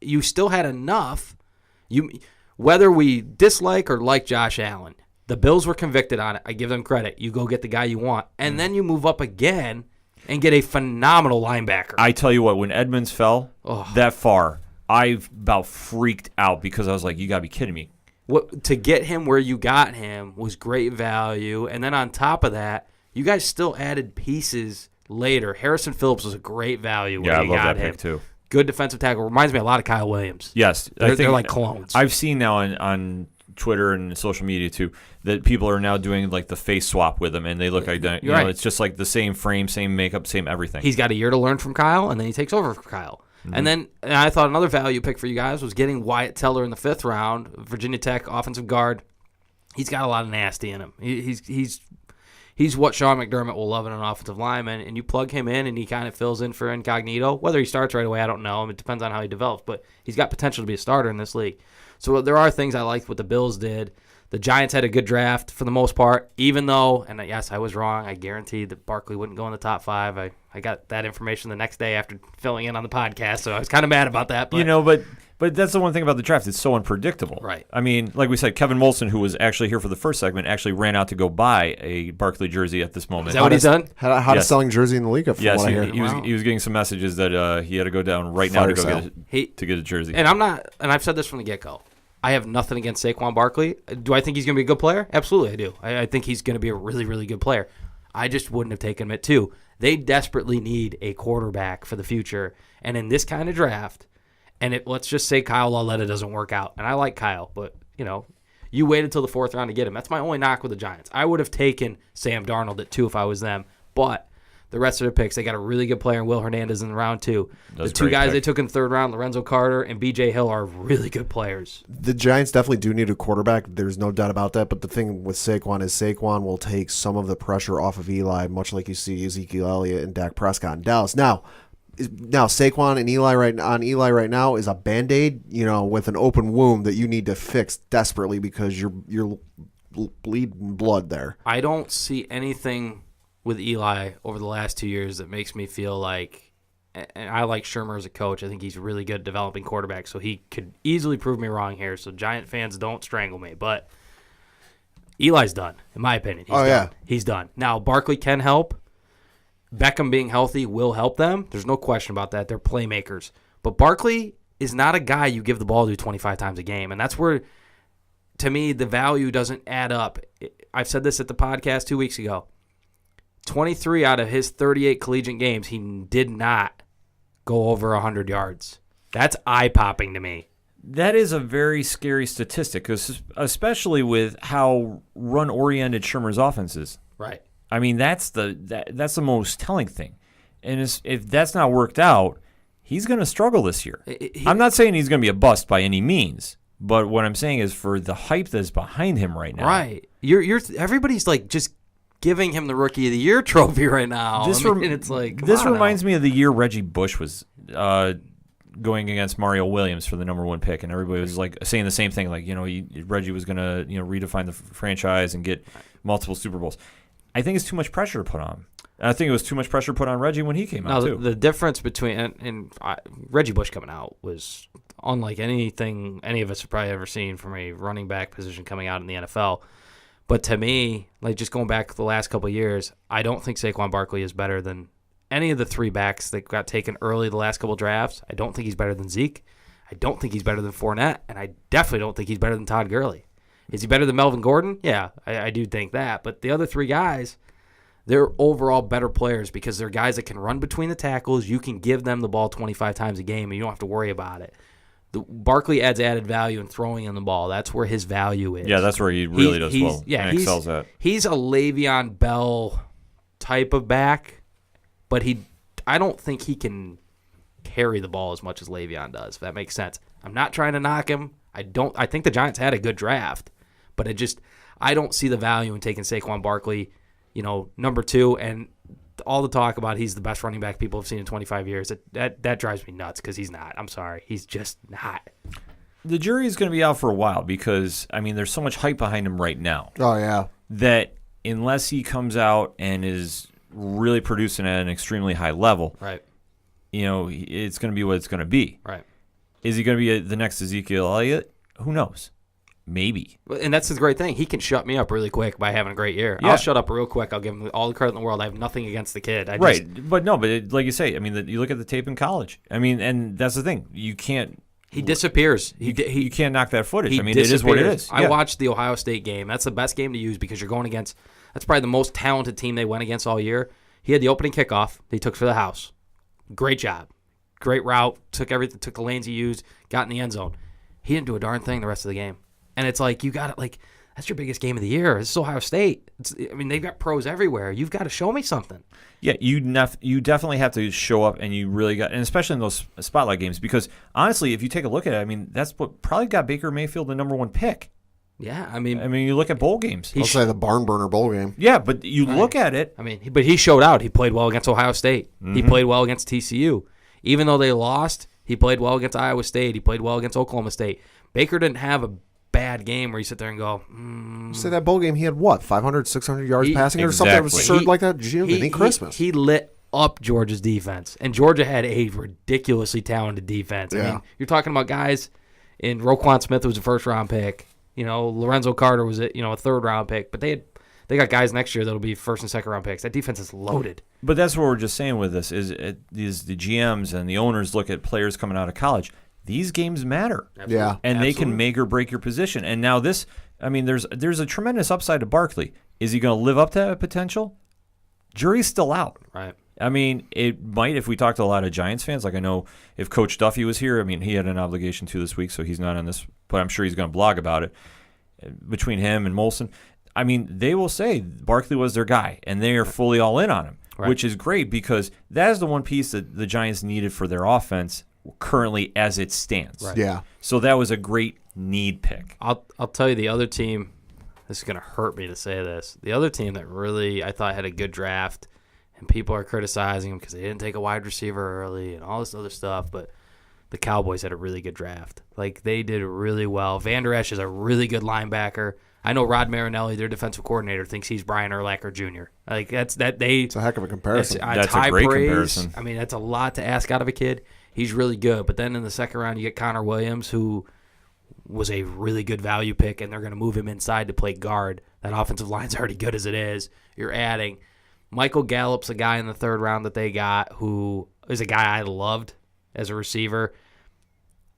you still had enough. Whether we dislike or like Josh Allen, the Bills were convicted on it. I give them credit. You go get the guy you want, and then you move up again and get a phenomenal linebacker. I tell you what, when Edmonds fell that far, I about freaked out because I was like, you got to be kidding me. To get him where you got him was great value, and then on top of that, you guys still added pieces later. Harrison Phillips was a great value. Yeah, I when you love got that him. pick too. Good defensive tackle. Reminds me a lot of Kyle Williams. Yes. They're like clones. I've seen now on Twitter and social media too that people are now doing like the face swap with him, and they look identical. You know, it's just like the same frame, same makeup, same everything. He's got a year to learn from Kyle, and then he takes over from Kyle. And then I thought another value pick for you guys was getting Wyatt Teller in the 5th round, Virginia Tech offensive guard. He's got a lot of nasty in him. He's what Sean McDermott will love in an offensive lineman, and you plug him in, and he kind of fills in for incognito. Whether he starts right away, I don't know. It depends on how he develops, but he's got potential to be a starter in this league. So there are things I liked what the Bills did. The Giants had a good draft for the most part, even though, and yes, I was wrong. I guaranteed that Barkley wouldn't go in the top 5. I got that information the next day after filling in on the podcast, so I was kind of mad about that. But, But that's the one thing about the draft. It's so unpredictable. Right. I mean, like we said, Kevin Molson, who was actually here for the first segment, actually ran out to go buy a Barkley jersey at this moment. Is that what he's done? Hottest selling jersey in the league, from yes, what I hear. he was getting some messages that he had to go down right now to go get a jersey. And I've said this from the get-go. I have nothing against Saquon Barkley. Do I think he's going to be a good player? Absolutely, I do. I think he's going to be a really, really good player. I just wouldn't have taken him at 2. They desperately need a quarterback for the future. And in this kind of draft, let's just say Kyle Lauletta doesn't work out. And I like Kyle, but, you waited till the 4th round to get him. That's my only knock with the Giants. I would have taken Sam Darnold at 2 if I was them. But the rest of their picks, they got a really good player in Will Hernandez in round 2. The 2 guys they took in the 3rd round, Lorenzo Carter and B.J. Hill, are really good players. The Giants definitely do need a quarterback. There's no doubt about that. But the thing with Saquon is Saquon will take some of the pressure off of Eli, much like you see Ezekiel Elliott and Dak Prescott in Dallas. Now Saquon and Eli right now is a Band-Aid, with an open wound that you need to fix desperately because you're bleeding blood there. I don't see anything with Eli over the last 2 years that makes me feel like, and I like Shermer as a coach. I think he's really good at developing quarterbacks, so he could easily prove me wrong here. So Giant fans, don't strangle me. But Eli's done, in my opinion. He's done. Now, Barkley can help. Beckham being healthy will help them. There's no question about that. They're playmakers. But Barkley is not a guy you give the ball to 25 times a game, and that's where, to me, the value doesn't add up. I've said this at the podcast 2 weeks ago. 23 out of his 38 collegiate games, he did not go over 100 yards. That's eye-popping to me. That is a very scary statistic, especially with how run-oriented Shermer's offense is. Right. I mean, that's the most telling thing. And if that's not worked out, he's going to struggle this year. I'm not saying he's going to be a bust by any means, but what I'm saying is for the hype that's behind him right now. Right. Everybody's like just giving him the Rookie of the Year trophy right now. This reminds me of the year Reggie Bush was going against Mario Williams for the number 1 pick, and everybody was like saying the same thing, like Reggie was going to redefine the franchise and get multiple Super Bowls. I think it's too much pressure to put on him. And I think it was too much pressure put on Reggie when he came out too. The difference between Reggie Bush coming out was unlike anything any of us have probably ever seen from a running back position coming out in the NFL. But to me, like just going back the last couple of years, I don't think Saquon Barkley is better than any of the 3 backs that got taken early the last couple of drafts. I don't think he's better than Zeke. I don't think he's better than Fournette. And I definitely don't think he's better than Todd Gurley. Is he better than Melvin Gordon? Yeah, I do think that. But the other 3 guys, they're overall better players because they're guys that can run between the tackles. You can give them the ball 25 times a game, and you don't have to worry about it. Barkley adds added value in throwing in the ball. That's where his value is. Yeah, that's where he really does well. Yeah, and excels at. He's a Le'Veon Bell type of back, but I don't think he can carry the ball as much as Le'Veon does, if that makes sense. I'm not trying to knock him. I think the Giants had a good draft, but I don't see the value in taking Saquon Barkley, number 2, and all the talk about he's the best running back people have seen in 25 years. That drives me nuts because he's not. I'm sorry. He's just not. The jury is going to be out for a while because, there's so much hype behind him right now. Oh, yeah. That unless he comes out and is really producing at an extremely high level, right? It's going to be what it's going to be. Right. Is he going to be the next Ezekiel Elliott? Who knows? Maybe. And that's the great thing. He can shut me up really quick by having a great year. Yeah. I'll shut up real quick. I'll give him all the credit in the world. I have nothing against the kid. But like you say, I mean, you look at the tape in college. I mean, and that's the thing. You can't. He disappears. You can't knock that footage. He I mean, it is what it is. I watched the Ohio State game. That's the best game to use because you're going against. That's probably the most talented team they went against all year. He had the opening kickoff. They took for the house. Great job. Great route. Took the lanes he used. Got in the end zone. He didn't do a darn thing the rest of the game. And it's like you got it. That's your biggest game of the year. This is Ohio State. They've got pros everywhere. You've got to show me something. Yeah, you definitely have to show up, and you really got, and especially in those spotlight games, because honestly, if you take a look at it, I mean, that's what probably got Baker Mayfield the number 1 pick. Yeah, you look at bowl games. I'll say the barn burner bowl game. Yeah, but you look at it. But he showed out. He played well against Ohio State. Mm-hmm. He played well against TCU. Even though they lost, he played well against Iowa State. He played well against Oklahoma State. Baker didn't have a bad game where you sit there and go, Say that bowl game, he had what, 500, 600 yards passing or something absurd like that? Christmas. He lit up Georgia's defense, and Georgia had a ridiculously talented defense. Yeah. I mean, you're talking about guys in Roquan Smith was a first-round pick. Lorenzo Carter was a third-round pick, but they got guys next year that'll be first and second-round picks. That defense is loaded. But that's what we're just saying with this is the GMs and the owners look at players coming out of college. These games matter. Absolutely. Yeah. And they can make or break your position. And now there's a tremendous upside to Barkley. Is he going to live up to that potential? Jury's still out. Right. I mean, it might if we talk to a lot of Giants fans. Like I know if Coach Duffy was here, I mean, he had an obligation to this week, so he's not on this, but I'm sure he's going to blog about it. Between him and Molson, I mean, they will say Barkley was their guy, and they are fully all in on him, which is great because that is the one piece that the Giants needed for their offense currently as it stands. Right. Yeah. So that was a great need pick. I'll tell you the other team, this is going to hurt me to say this, the other team that really I thought had a good draft, and people are criticizing them because they didn't take a wide receiver early and all this other stuff, but the Cowboys had a really good draft. Like, they did really well. Van Der Esch is a really good linebacker. I know Rod Marinelli, their defensive coordinator, thinks he's Brian Urlacher Jr. Like, it's a heck of a comparison. That's a great comparison. I mean, that's a lot to ask out of a kid. He's really good. But then in the second round, you get Connor Williams, who was a really good value pick, and they're going to move him inside to play guard. That offensive line's already good as it is. You're adding. Michael Gallup's a guy in the third round that they got who is a guy I loved as a receiver.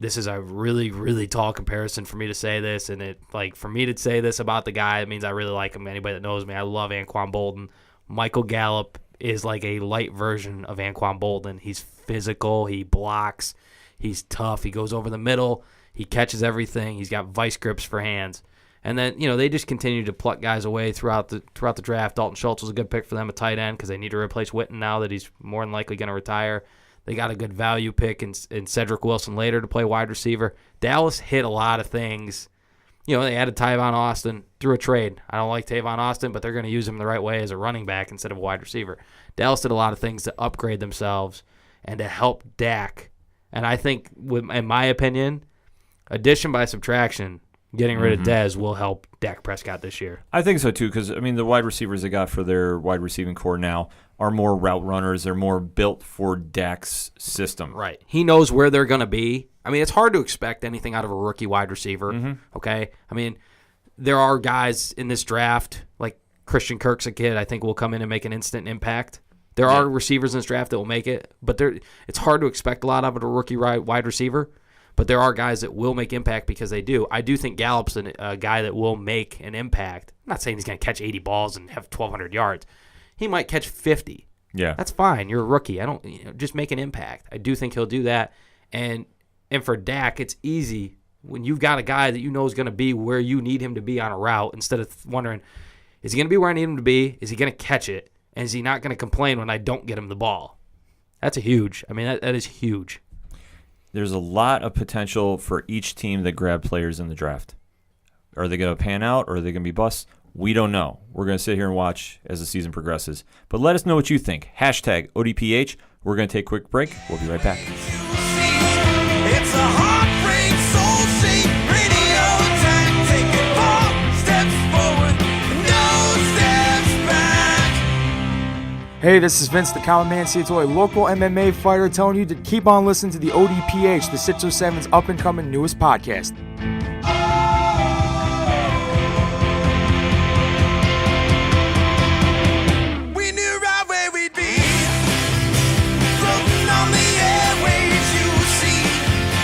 This is a really, really tall comparison for me to say this, and for me to say this about the guy, it means I really like him. Anybody that knows me, I love Anquan Bolden. Michael Gallup is like a light version of Anquan Bolden. He's physical, he blocks, he's tough, he goes over the middle, he catches everything, he's got vice grips for hands. And then, they just continue to pluck guys away throughout the draft. Dalton Schultz was a good pick for them, a tight end, because they need to replace Witten now that he's more than likely going to retire. They got a good value pick in Cedric Wilson later to play wide receiver. Dallas hit a lot of things. They added Tavon Austin through a trade. I don't like Tavon Austin, but they're going to use him the right way as a running back instead of a wide receiver. Dallas did a lot of things to upgrade themselves and to help Dak. And I think, in my opinion, addition by subtraction, getting rid of Dez will help Dak Prescott this year. I think so, too, because, the wide receivers they got for their wide receiving core now are more route runners. They're more built for Dak's system. Right. He knows where they're going to be. It's hard to expect anything out of a rookie wide receiver, okay? There are guys in this draft, like Christian Kirk's a kid, I think will come in and make an instant impact. There are receivers in this draft that will make it, but it's hard to expect a lot out of a rookie wide receiver. But there are guys that will make impact because they do. I do think Gallup's a guy that will make an impact. I'm not saying he's going to catch 80 balls and have 1,200 yards. He might catch 50. Yeah. That's fine. You're a rookie. Just make an impact. I do think he'll do that. And for Dak, it's easy when you've got a guy that you know is going to be where you need him to be on a route instead of wondering, is he going to be where I need him to be? Is he going to catch it? And is he not going to complain when I don't get him the ball? That's huge. That is huge. There's a lot of potential for each team that grab players in the draft. Are they going to pan out or are they going to be busts? We don't know. We're going to sit here and watch as the season progresses. But let us know what you think. Hashtag ODPH. We're going to take a quick break. We'll be right back. It's a heartbreak, soul-shaped radio attack. Taking 4 steps forward, no steps back. Hey, this is Vince the Common Man Seatoy, local MMA fighter, telling you to keep on listening to the ODPH, the 607's up-and-coming newest podcast. We knew right where we'd be, floating on the airwaves, you see.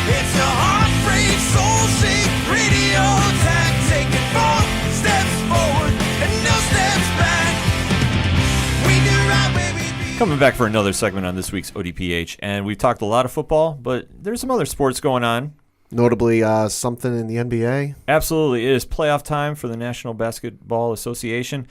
It's a heart-free, soul-shaped radio attack, taking 4 steps forward and no steps back. We knew right where we'd be. Coming back for another segment on this week's ODPH, and we've talked a lot of football, but there's some other sports going on. Notably, something in the NBA. Absolutely. It is playoff time for the National Basketball Association.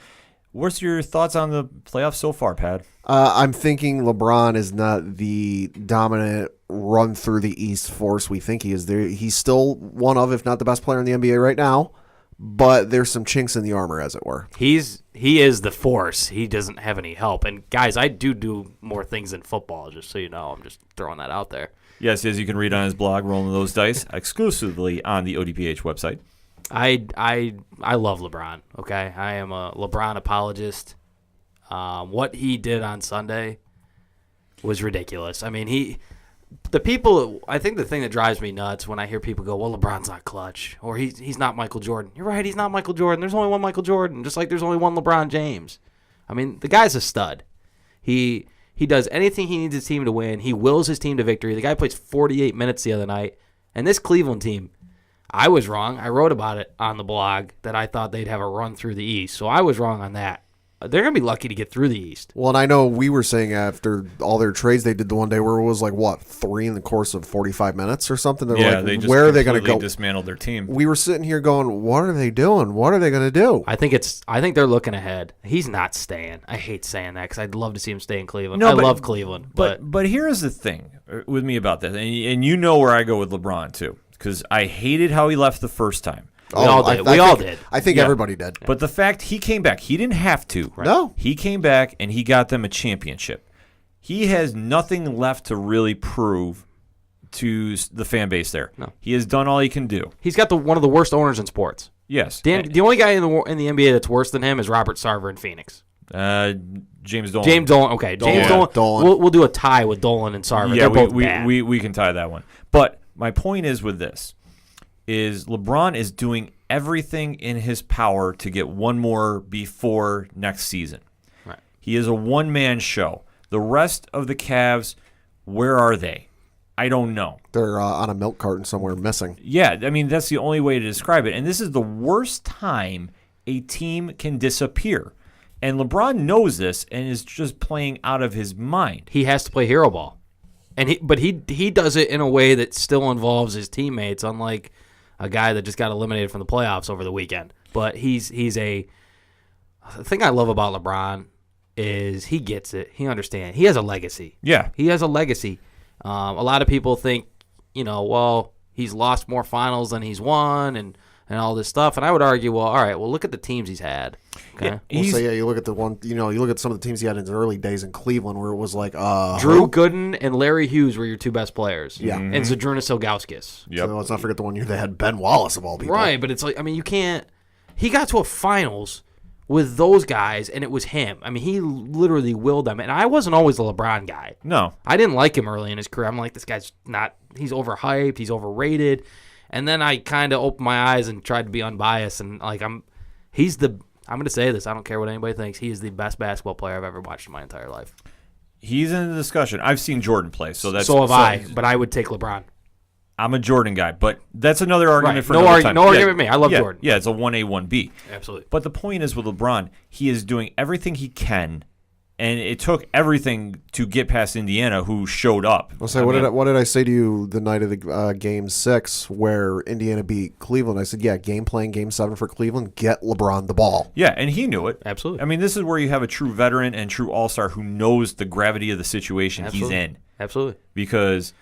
What's your thoughts on the playoffs so far, Pat? I'm thinking LeBron is not the dominant run through the East force we think he is. He's still one of, if not the best player in the NBA right now, but there's some chinks in the armor, as it were. He is the force. He doesn't have any help. And guys, I do more things than football, just so you know. I'm just throwing that out there. Yes, as you can read on his blog, Rolling Those Dice, exclusively on the ODPH website. I love LeBron. Okay, I am a LeBron apologist. What he did on Sunday was ridiculous. I mean, I think the thing that drives me nuts when I hear people go, "Well, LeBron's not clutch," or he's not Michael Jordan. You're right, he's not Michael Jordan. There's only one Michael Jordan, just like there's only one LeBron James. I mean, the guy's a stud. He does anything he needs his team to win. He wills his team to victory. The guy plays 48 minutes the other night, and this Cleveland team. I was wrong. I wrote about it on the blog that I thought they'd have a run through the East. So I was wrong on that. They're going to be lucky to get through the East. Well, and I know we were saying after all their trades they did the one day where it was like, 3 in the course of 45 minutes or something? They just where are they going to go? Dismantled their team. We were sitting here going, what are they doing? What are they going to do? I think they're looking ahead. He's not staying. I hate saying that because I'd love to see him stay in Cleveland. I love Cleveland. But here's the thing with me about that, and you know where I go with LeBron too, because I hated how he left the first time. We all did. I think everybody did. But the fact he came back, he didn't have to. Right. No. He came back and he got them a championship. He has nothing left to really prove to the fan base there. No. He has done all he can do. He's got one of the worst owners in sports. Yes. The only guy in the NBA that's worse than him is Robert Sarver in Phoenix. James Dolan. James Dolan. Okay. James Dolan. We'll do a tie with Dolan and Sarver. Yeah, They're both bad. We can tie that one. But my point is with this, is LeBron is doing everything in his power to get one more before next season. Right. He is a one-man show. The rest of the Cavs, where are they? I don't know. They're on a milk carton somewhere missing. Yeah, I mean, that's the only way to describe it. And this is the worst time a team can disappear. And LeBron knows this and is just playing out of his mind. He has to play hero ball. But he does it in a way that still involves his teammates, unlike a guy that just got eliminated from the playoffs over the weekend. But the thing I love about LeBron is he gets it. He understands. He has a legacy. Yeah. He has a legacy. A lot of people think, he's lost more finals than he's won and all this stuff. And I would argue, all right, look at the teams he's had. Okay. Yeah, you look at the one, you look at some of the teams he had in his early days in Cleveland where it was like Drew Gooden and Larry Hughes were your two best players. Yeah. And Zydrunas Ilgauskas. Yep. So let's not forget the one year they had Ben Wallace of all people. Right, but it's like, you can't. He got to a finals with those guys, and it was him. He literally willed them. And I wasn't always a LeBron guy. No. I didn't like him early in his career. I'm like, this guy's not, he's overhyped, he's overrated. And then I kind of opened my eyes and tried to be unbiased. And, I'm going to say this. I don't care what anybody thinks. He is the best basketball player I've ever watched in my entire life. He's in the discussion. I've seen Jordan play, so have I, but I would take LeBron. I'm a Jordan guy, but that's another argument for no another time. No argument with me. I love Jordan. Yeah, it's a 1A, 1B. Absolutely. But the point is with LeBron, he is doing everything he can, and it took everything to get past Indiana, who showed up. I'll say, what did I say to you the night of the Game 6 where Indiana beat Cleveland? I said, game playing Game 7 for Cleveland, get LeBron the ball. Yeah, and he knew it. Absolutely. This is where you have a true veteran and true all-star who knows the gravity of the situation he's in. Absolutely. Because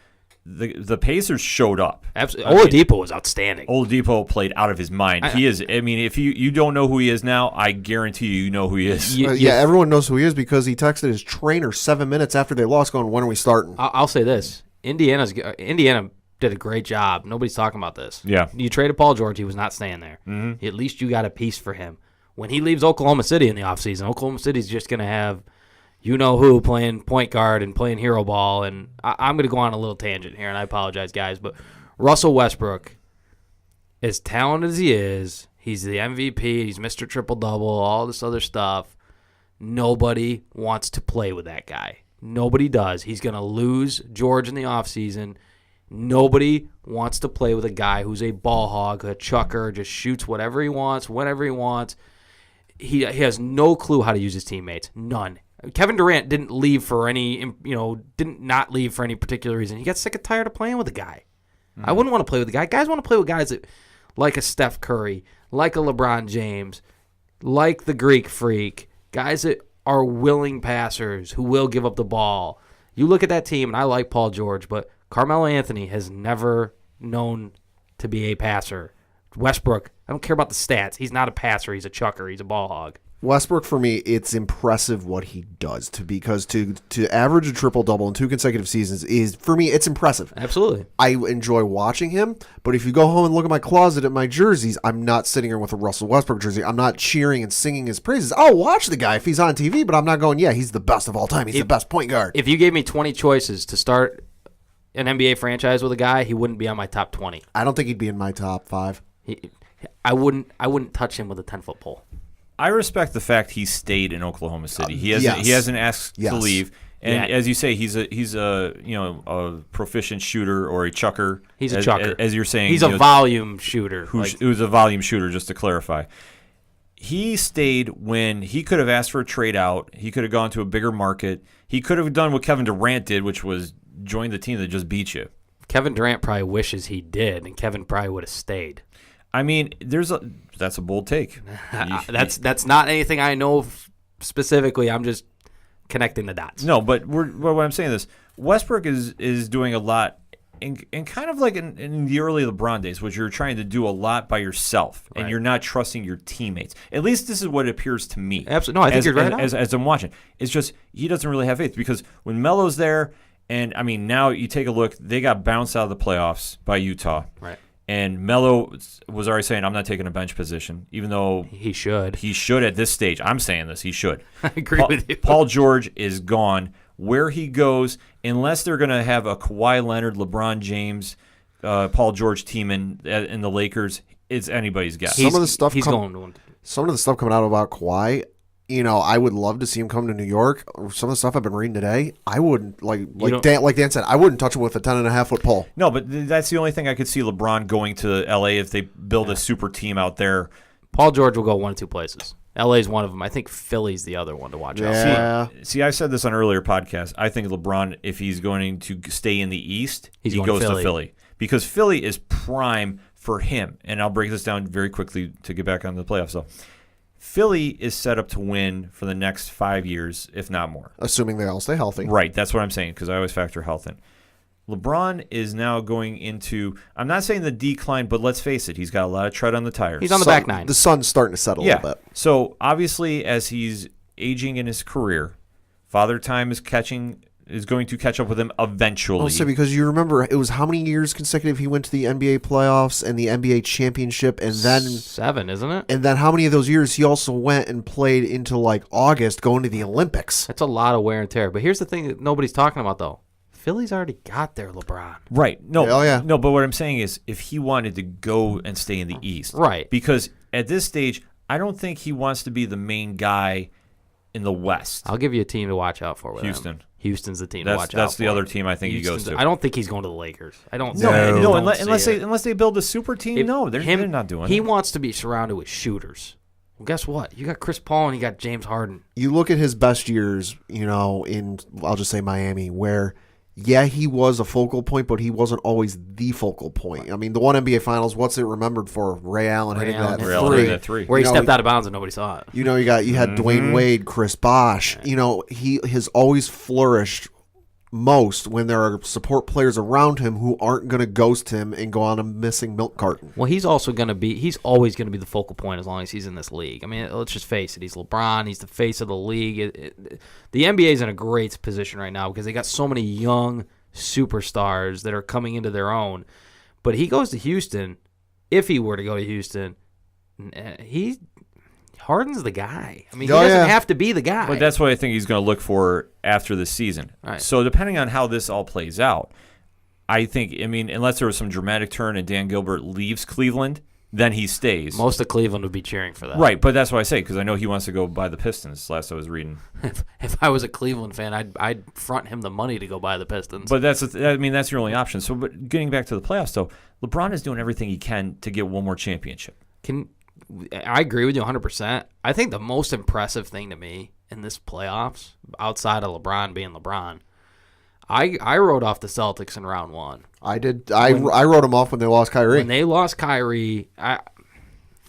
the Pacers showed up. Absolutely. Oladipo was outstanding. Oladipo played out of his mind. He is. If you don't know who he is now, I guarantee you know who he is. Everyone knows who he is because he texted his trainer 7 minutes after they lost going, when are we starting? I'll say this. Indiana did a great job. Nobody's talking about this. Yeah. You traded Paul George. He was not staying there. Mm-hmm. At least you got a piece for him. When he leaves Oklahoma City in the offseason, Oklahoma City's just going to have you-know-who playing point guard and playing hero ball. And I'm going to go on a little tangent here, and I apologize, guys. But Russell Westbrook, as talented as he is, he's the MVP, he's Mr. Triple-Double, all this other stuff. Nobody wants to play with that guy. Nobody does. He's going to lose George in the offseason. Nobody wants to play with a guy who's a ball hog, a chucker, just shoots whatever he wants, whenever he wants. He has no clue how to use his teammates. None. Kevin Durant didn't leave for any, didn't not leave for any particular reason. He got sick and tired of playing with the guy. I wouldn't want to play with the guy. Guys want to play with guys that, like a Steph Curry, like a LeBron James, like the Greek Freak, guys that are willing passers who will give up the ball. You look at that team, and I like Paul George, but Carmelo Anthony has never known to be a passer. Westbrook, I don't care about the stats. He's not a passer. He's a chucker. He's a ball hog. Westbrook, for me, it's impressive what he does because to average a triple-double in 2 consecutive seasons is, for me, it's impressive. Absolutely. I enjoy watching him, but if you go home and look at my closet at my jerseys, I'm not sitting here with a Russell Westbrook jersey. I'm not cheering and singing his praises. I'll watch the guy if he's on TV, but I'm not going, yeah, he's the best of all time. He's the best point guard. If you gave me 20 choices to start an NBA franchise with a guy, he wouldn't be on my top 20. I don't think he'd be in my top 5. I wouldn't touch him with a 10-foot pole. I respect the fact he stayed in Oklahoma City. He hasn't asked to leave. And as you say, he's a proficient shooter or a chucker. He's a chucker. As you're saying, he's a volume shooter. Who's a volume shooter, just to clarify. He stayed when he could have asked for a trade out. He could have gone to a bigger market. He could have done what Kevin Durant did, which was join the team that just beat you. Kevin Durant probably wishes he did, and Kevin probably would have stayed. I mean, that's a bold take. That's not anything I know specifically. I'm just connecting the dots. No, but what I'm saying is Westbrook is doing a lot in kind of like in the early LeBron days, which you're trying to do a lot by yourself, and you're not trusting your teammates. At least this is what it appears to me. Absolutely. No, I think you're right. As I'm watching, it's just he doesn't really have faith because when Melo's there, and I mean now you take a look, they got bounced out of the playoffs by Utah. Right. And Melo was already saying, I'm not taking a bench position, even though he should. He should at this stage. I'm saying this. He should. I agree with you. Paul George is gone. Where he goes, unless they're going to have a Kawhi Leonard, LeBron James, Paul George team in the Lakers, it's anybody's guess. Some of the stuff coming out about Kawhi, I would love to see him come to New York. Some of the stuff I've been reading today, I wouldn't like Dan said, I wouldn't touch him with a 10.5-foot pole. No, but that's the only thing I could see LeBron going to LA if they build a super team out there. Paul George will go 1 of 2 places. LA's one of them. I think Philly's the other one to watch out. See, I said this on earlier podcasts. I think LeBron, if he's going to stay in the East, he goes to Philly because Philly is prime for him. And I'll break this down very quickly to get back on the playoffs. So, Philly is set up to win for the next 5 years, if not more. Assuming they all stay healthy. Right, that's what I'm saying, because I always factor health in. LeBron is now going into, I'm not saying the decline, but let's face it, he's got a lot of tread on the tires. He's on the back nine. The sun's starting to settle a little bit. So, obviously, as he's aging in his career, Father Time is going to catch up with him eventually. Also, because you remember, it was how many years consecutive he went to the NBA playoffs and the NBA championship, and then 7, isn't it? And then how many of those years he also went and played into like August, going to the Olympics? That's a lot of wear and tear. But here's the thing that nobody's talking about, though. Philly's already got their LeBron. Right. No. Oh, yeah. No, but what I'm saying is, if he wanted to go and stay in the East, right? Because at this stage, I don't think he wants to be the main guy in the West. I'll give you a team to watch out for with Houston. Him. Houston's the team to watch out for. That's the other team I think he goes to. I don't think he's going to the Lakers. I don't. Unless they build a super team. They're not doing it. He wants to be surrounded with shooters. Well, guess what? You got Chris Paul and you got James Harden. You look at his best years, in I'll just say Miami, where he was a focal point, but he wasn't always the focal point. I mean, the one NBA Finals, what's it remembered for? Ray Allen hitting that three. Where he stepped out of bounds and nobody saw it. You had Dwayne Wade, Chris Bosh. He has always flourished most when there are support players around him who aren't going to ghost him and go on a missing milk carton. Well, he's always going to be the focal point as long as he's in this league. I mean, let's just face it. He's LeBron. He's the face of the league. The NBA is in a great position right now because they got so many young superstars that are coming into their own. But he goes to Houston. If he were to go to Houston, Harden's the guy. I mean, Oh, he doesn't yeah. have to be the guy. But that's what I think he's going to look for after the season. Right. So depending on how this all plays out, I think, unless there was some dramatic turn and Dan Gilbert leaves Cleveland, then he stays. Most of Cleveland would be cheering for that. Right, but that's what I say, because I know he wants to go buy the Pistons, last I was reading. If I was a Cleveland fan, I'd front him the money to go buy the Pistons. But that's your only option. So, but getting back to the playoffs, though, LeBron is doing everything he can to get one more championship. I agree with you 100%. I think the most impressive thing to me in this playoffs, outside of LeBron being LeBron, I wrote off the Celtics in round one. I did. I wrote them off when they lost Kyrie. When they lost Kyrie, I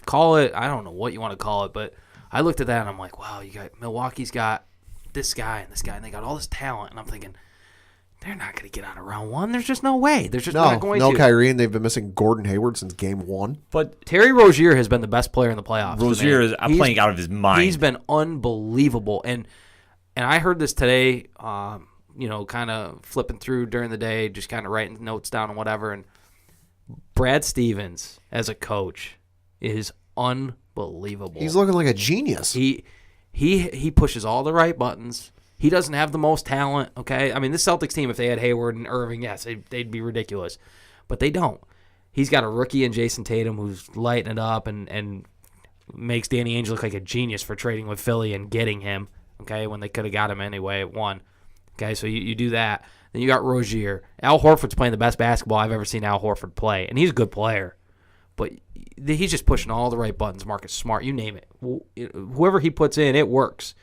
don't know what you want to call it, but I looked at that and I'm like, wow, Milwaukee's got this guy and this guy, and they got all this talent, and I'm thinking, they're not going to get out of round one. There's just no way. There's just not going to. No Kyrie, and they've been missing Gordon Hayward since game one. But Terry Rozier has been the best player in the playoffs. Rozier is playing out of his mind. He's been unbelievable, and I heard this today. Kind of flipping through during the day, just kind of writing notes down and whatever. And Brad Stevens as a coach is unbelievable. He's looking like a genius. He pushes all the right buttons. He doesn't have the most talent, okay? I mean, this Celtics team, if they had Hayward and Irving, yes, they'd be ridiculous. But they don't. He's got a rookie in Jason Tatum who's lighting it up and makes Danny Ainge look like a genius for trading with Philly and getting him, okay, when they could have got him anyway at one. Okay, so you do that. Then you got Rozier. Al Horford's playing the best basketball I've ever seen Al Horford play, and he's a good player. But he's just pushing all the right buttons. Marcus Smart, you name it. Whoever he puts in, it works.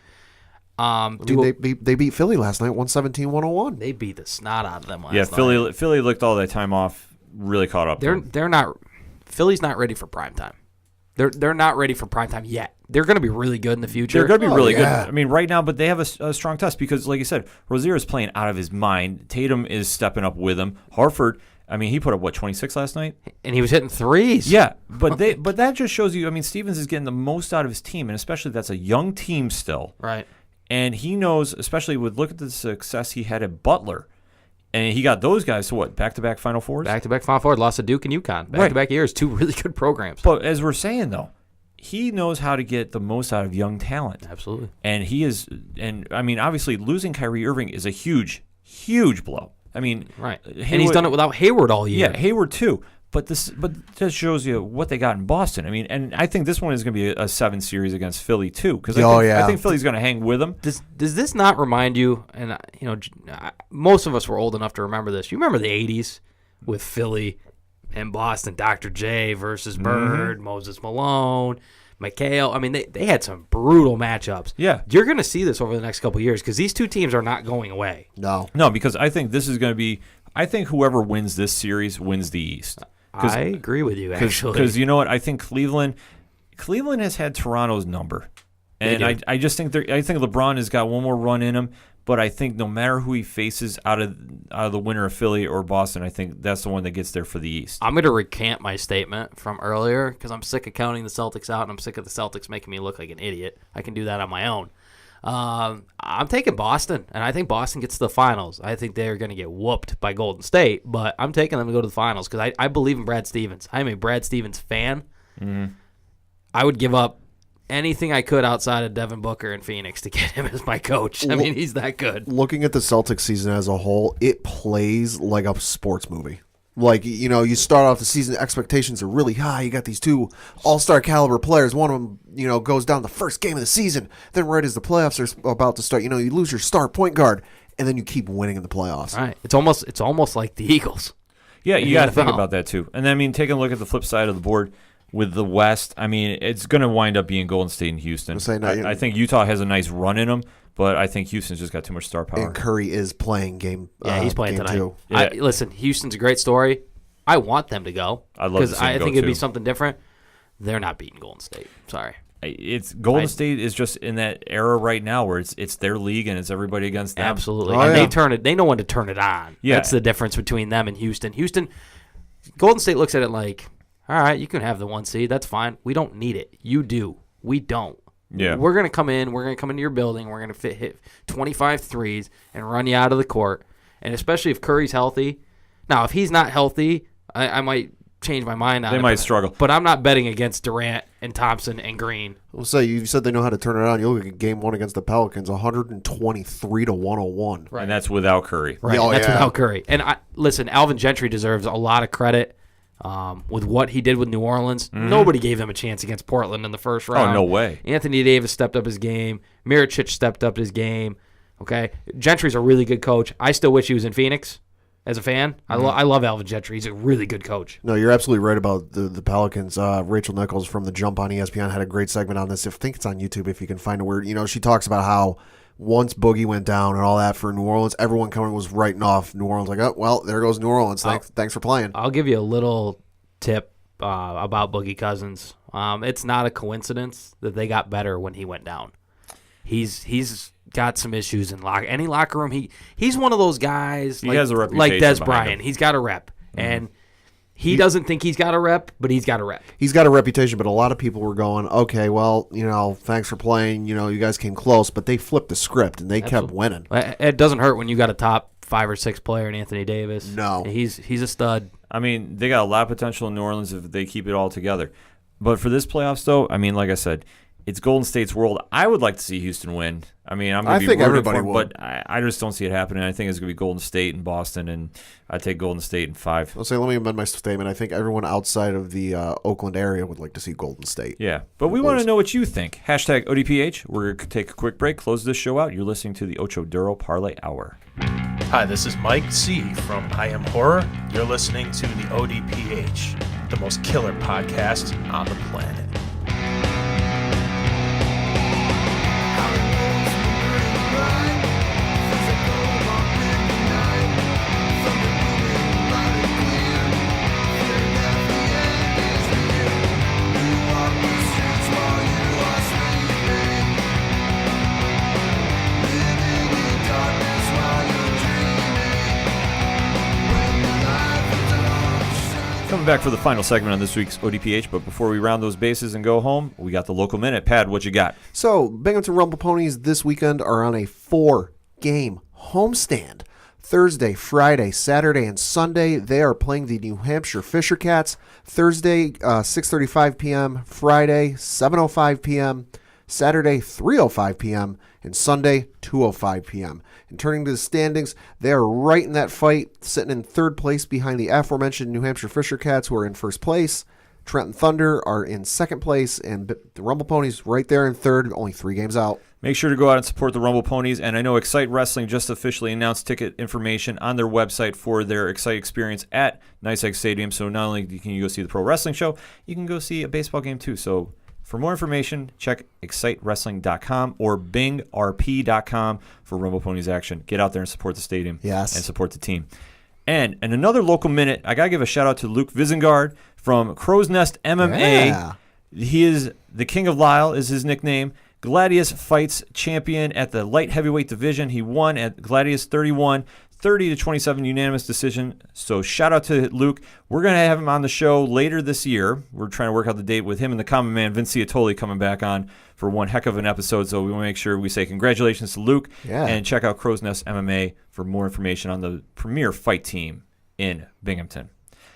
They beat Philly last night, 117-101. They beat the snot out of them last night. Philly looked all that time off, really caught up. They're not. Philly's not ready for prime time. They're not ready for prime time yet. They're going to be really good in the future. They're going to be really good. I mean, right now, but they have a strong test because, like you said, Rozier is playing out of his mind. Tatum is stepping up with him. Horford, I mean, he put up 26 last night, and he was hitting threes. Yeah, but that just shows you. I mean, Stevens is getting the most out of his team, and especially that's a young team still, right? And he knows, especially look at the success he had at Butler. And he got those guys to what? Back-to-back Final Fours? Back-to-back Final Fours. Lost to Duke and UConn. Back-to-back years. Two really good programs. But as we're saying, though, he knows how to get the most out of young talent. Absolutely. And I mean, obviously, losing Kyrie Irving is a huge, huge blow. I mean, right. And he's done it without Hayward all year. Yeah, Hayward too. But that shows you what they got in Boston. I mean, and I think this one is going to be a 7 series against Philly too, because I think Philly's going to hang with them. Does this not remind you? And most of us were old enough to remember this. You remember the '80s with Philly and Boston, Dr. J versus Bird, Moses Malone, McHale. I mean, they had some brutal matchups. Yeah, you're going to see this over the next couple of years because these two teams are not going away. No, because I think this is going to be. I think whoever wins this series wins the East. I agree with you, actually. Because you know what? I think Cleveland has had Toronto's number. And I just think I think LeBron has got one more run in him. But I think no matter who he faces out of the winner of Philly or Boston, I think that's the one that gets there for the East. I'm going to recant my statement from earlier because I'm sick of counting the Celtics out, and I'm sick of the Celtics making me look like an idiot. I can do that on my own. I'm taking Boston, and I think Boston gets to the finals. I think they're going to get whooped by Golden State, but I'm taking them to go to the finals because I believe in Brad Stevens. I'm a Brad Stevens fan. Mm-hmm. I would give up anything I could outside of Devin Booker and Phoenix to get him as my coach. I mean, he's that good. Looking at the Celtics season as a whole, it plays like a sports movie. Like, you start off the season, expectations are really high. You got these two all-star caliber players. One of them, goes down the first game of the season. Then right as the playoffs are about to start, you lose your star point guard, and then you keep winning in the playoffs. Right. It's almost like the Eagles. Yeah, you got to think about that too. And then, taking a look at the flip side of the board with the West, it's going to wind up being Golden State and Houston. I think Utah has a nice run in them. But I think Houston's just got too much star power. And Curry is playing game. Yeah, he's playing game tonight. 2. Yeah. Listen, Houston's a great story. I want them to go. I'd love to see them go, I think it'd be something different. They're not beating Golden State. Sorry. Golden State is just in that era right now where it's their league and it's everybody against them. Absolutely. And they know when to turn it on. Yeah. That's the difference between them and Houston. Golden State looks at it like, all right, you can have the 1 seed. That's fine. We don't need it. You do. We don't. Yeah. We're going to come in. We're going to come into your building. We're going to hit 25 threes and run you out of the court. And especially if Curry's healthy. Now, if he's not healthy, I might change my mind on it. They might struggle. But I'm not betting against Durant and Thompson and Green. We'll say you said they know how to turn it on. You look at game 1 against the Pelicans, 123-101. And that's without Curry. Right, Oh, that's yeah. without Curry. And listen, Alvin Gentry deserves a lot of credit with what he did with New Orleans. Nobody gave him a chance against Portland in the first round. Oh, no way. Anthony Davis stepped up his game. Mirotic stepped up his game. Okay, Gentry's a really good coach. I still wish he was in Phoenix as a fan. I love Alvin Gentry. He's a really good coach. No, you're absolutely right about the Pelicans. Rachel Nichols from The Jump on ESPN had a great segment on this. I think it's on YouTube if you can find it, where she talks about how once Boogie went down and all that for New Orleans, everyone coming was writing off New Orleans like, oh, well, there goes New Orleans. Thanks for playing. I'll give you a little tip about Boogie Cousins. It's not a coincidence that they got better when he went down. He's got some issues in any locker room. He's one of those guys. He has a reputation like Des behind Bryant. him. He's got a rep, and he doesn't think he's got a rep, but he's got a rep. He's got a reputation, but a lot of people were going, okay, well, thanks for playing. You guys came close, but they flipped the script and they kept winning. It doesn't hurt when you got a top 5 or 6 player in Anthony Davis. No. He's a stud. I mean, they got a lot of potential in New Orleans if they keep it all together. But for this playoffs, though, I mean, like I said, it's Golden State's world. I would like to see Houston win. I mean, I think everybody for them, would. but I just don't see it happening. I think it's going to be Golden State and Boston, and I take Golden State in 5. Let me amend my statement. I think everyone outside of the Oakland area would like to see Golden State. Yeah, but we want to know what you think. Hashtag ODPH. We're going to take a quick break, close this show out. You're listening to the Ocho Duro Parlay Hour. Hi, this is Mike C. from I Am Horror. You're listening to the ODPH, the most killer podcast on the planet. Coming back for the final segment on this week's ODPH, but before we round those bases and go home, we got the local minute. Pad, what you got? So, Binghamton Rumble Ponies this weekend are on a 4-game homestand. Thursday, Friday, Saturday, and Sunday, they are playing the New Hampshire Fisher Cats. Thursday, 6:35 p.m., Friday, 7:05 p.m., Saturday, 3:05 p.m., and Sunday, 2:05 p.m. And turning to the standings, they are right in that fight, sitting in third place behind the aforementioned New Hampshire Fisher Cats, who are in first place. Trenton Thunder are in second place, and the Rumble Ponies right there in third, only 3 games out. Make sure to go out and support the Rumble Ponies. And I know Excite Wrestling just officially announced ticket information on their website for their Excite experience at Nice Egg Stadium. So not only can you go see the pro wrestling show, you can go see a baseball game too. So for more information, check excitewrestling.com or bingrp.com for Rumble Ponies action. Get out there and support the stadium. Yes. And support the team. And another local minute, I got to give a shout out to Luke Visengard from Crow's Nest MMA. Yeah. He is the King of Lisle is his nickname. Gladius Fights champion at the light heavyweight division. He won at Gladius 31, 30-27 unanimous decision. So shout out to Luke. We're going to have him on the show later this year. We're trying to work out the date with him and the common man, Vince Ciatoli, coming back on for one heck of an episode. So we want to make sure we say congratulations to Luke and check out Crow's Nest MMA for more information on the premier fight team in Binghamton.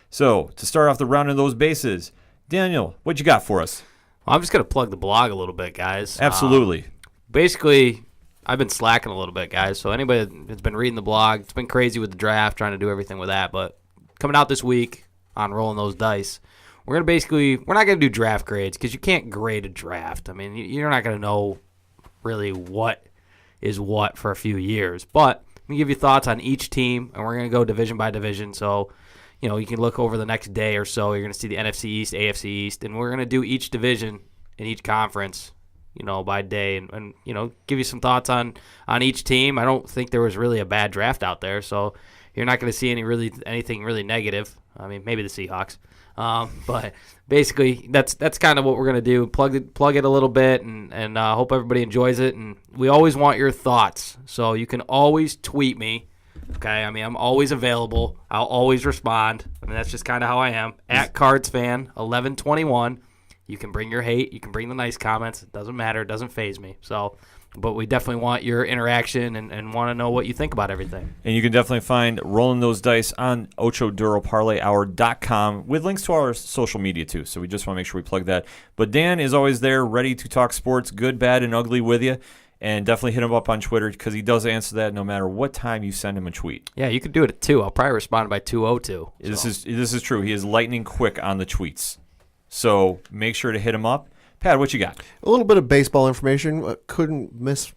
So to start off the round of those bases, Daniel, what you got for us? Well, I'm just going to plug the blog a little bit, guys. Absolutely. Basically, I've been slacking a little bit, guys. So anybody that's been reading the blog, it's been crazy with the draft, trying to do everything with that. But coming out this week on Rolling Those Dice, we're not going to do draft grades because you can't grade a draft. I mean, you're not going to know really what is what for a few years. But I'm going to give you thoughts on each team, and we're going to go division by division. So, you can look over the next day or so. You're going to see the NFC East, AFC East, and we're going to do each division in each conference, by day and give you some thoughts on each team. I don't think there was really a bad draft out there, so you're not going to see anything really negative. I mean, maybe the Seahawks. But basically, that's kind of what we're going to do. Plug it a little bit, and hope everybody enjoys it. And we always want your thoughts, so you can always tweet me. Okay, I mean, I'm always available. I'll always respond. I mean, that's just kind of how I am. At CardsFan1121. You can bring your hate. You can bring the nice comments. It doesn't matter. It doesn't faze me. So But we definitely want your interaction and want to know what you think about everything. And you can definitely find Rolling Those Dice on OchoDuroParlayHour.com with links to our social media too. So we just want to make sure we plug that. But Dan is always there, ready to talk sports, good, bad, and ugly with you. And definitely hit him up on Twitter because he does answer that no matter what time you send him a tweet. Yeah, you could do it at 2. I'll probably respond by 2:02. This is true. He is lightning quick on the tweets. So make sure to hit him up. Pat, what you got? A little bit of baseball information. Couldn't miss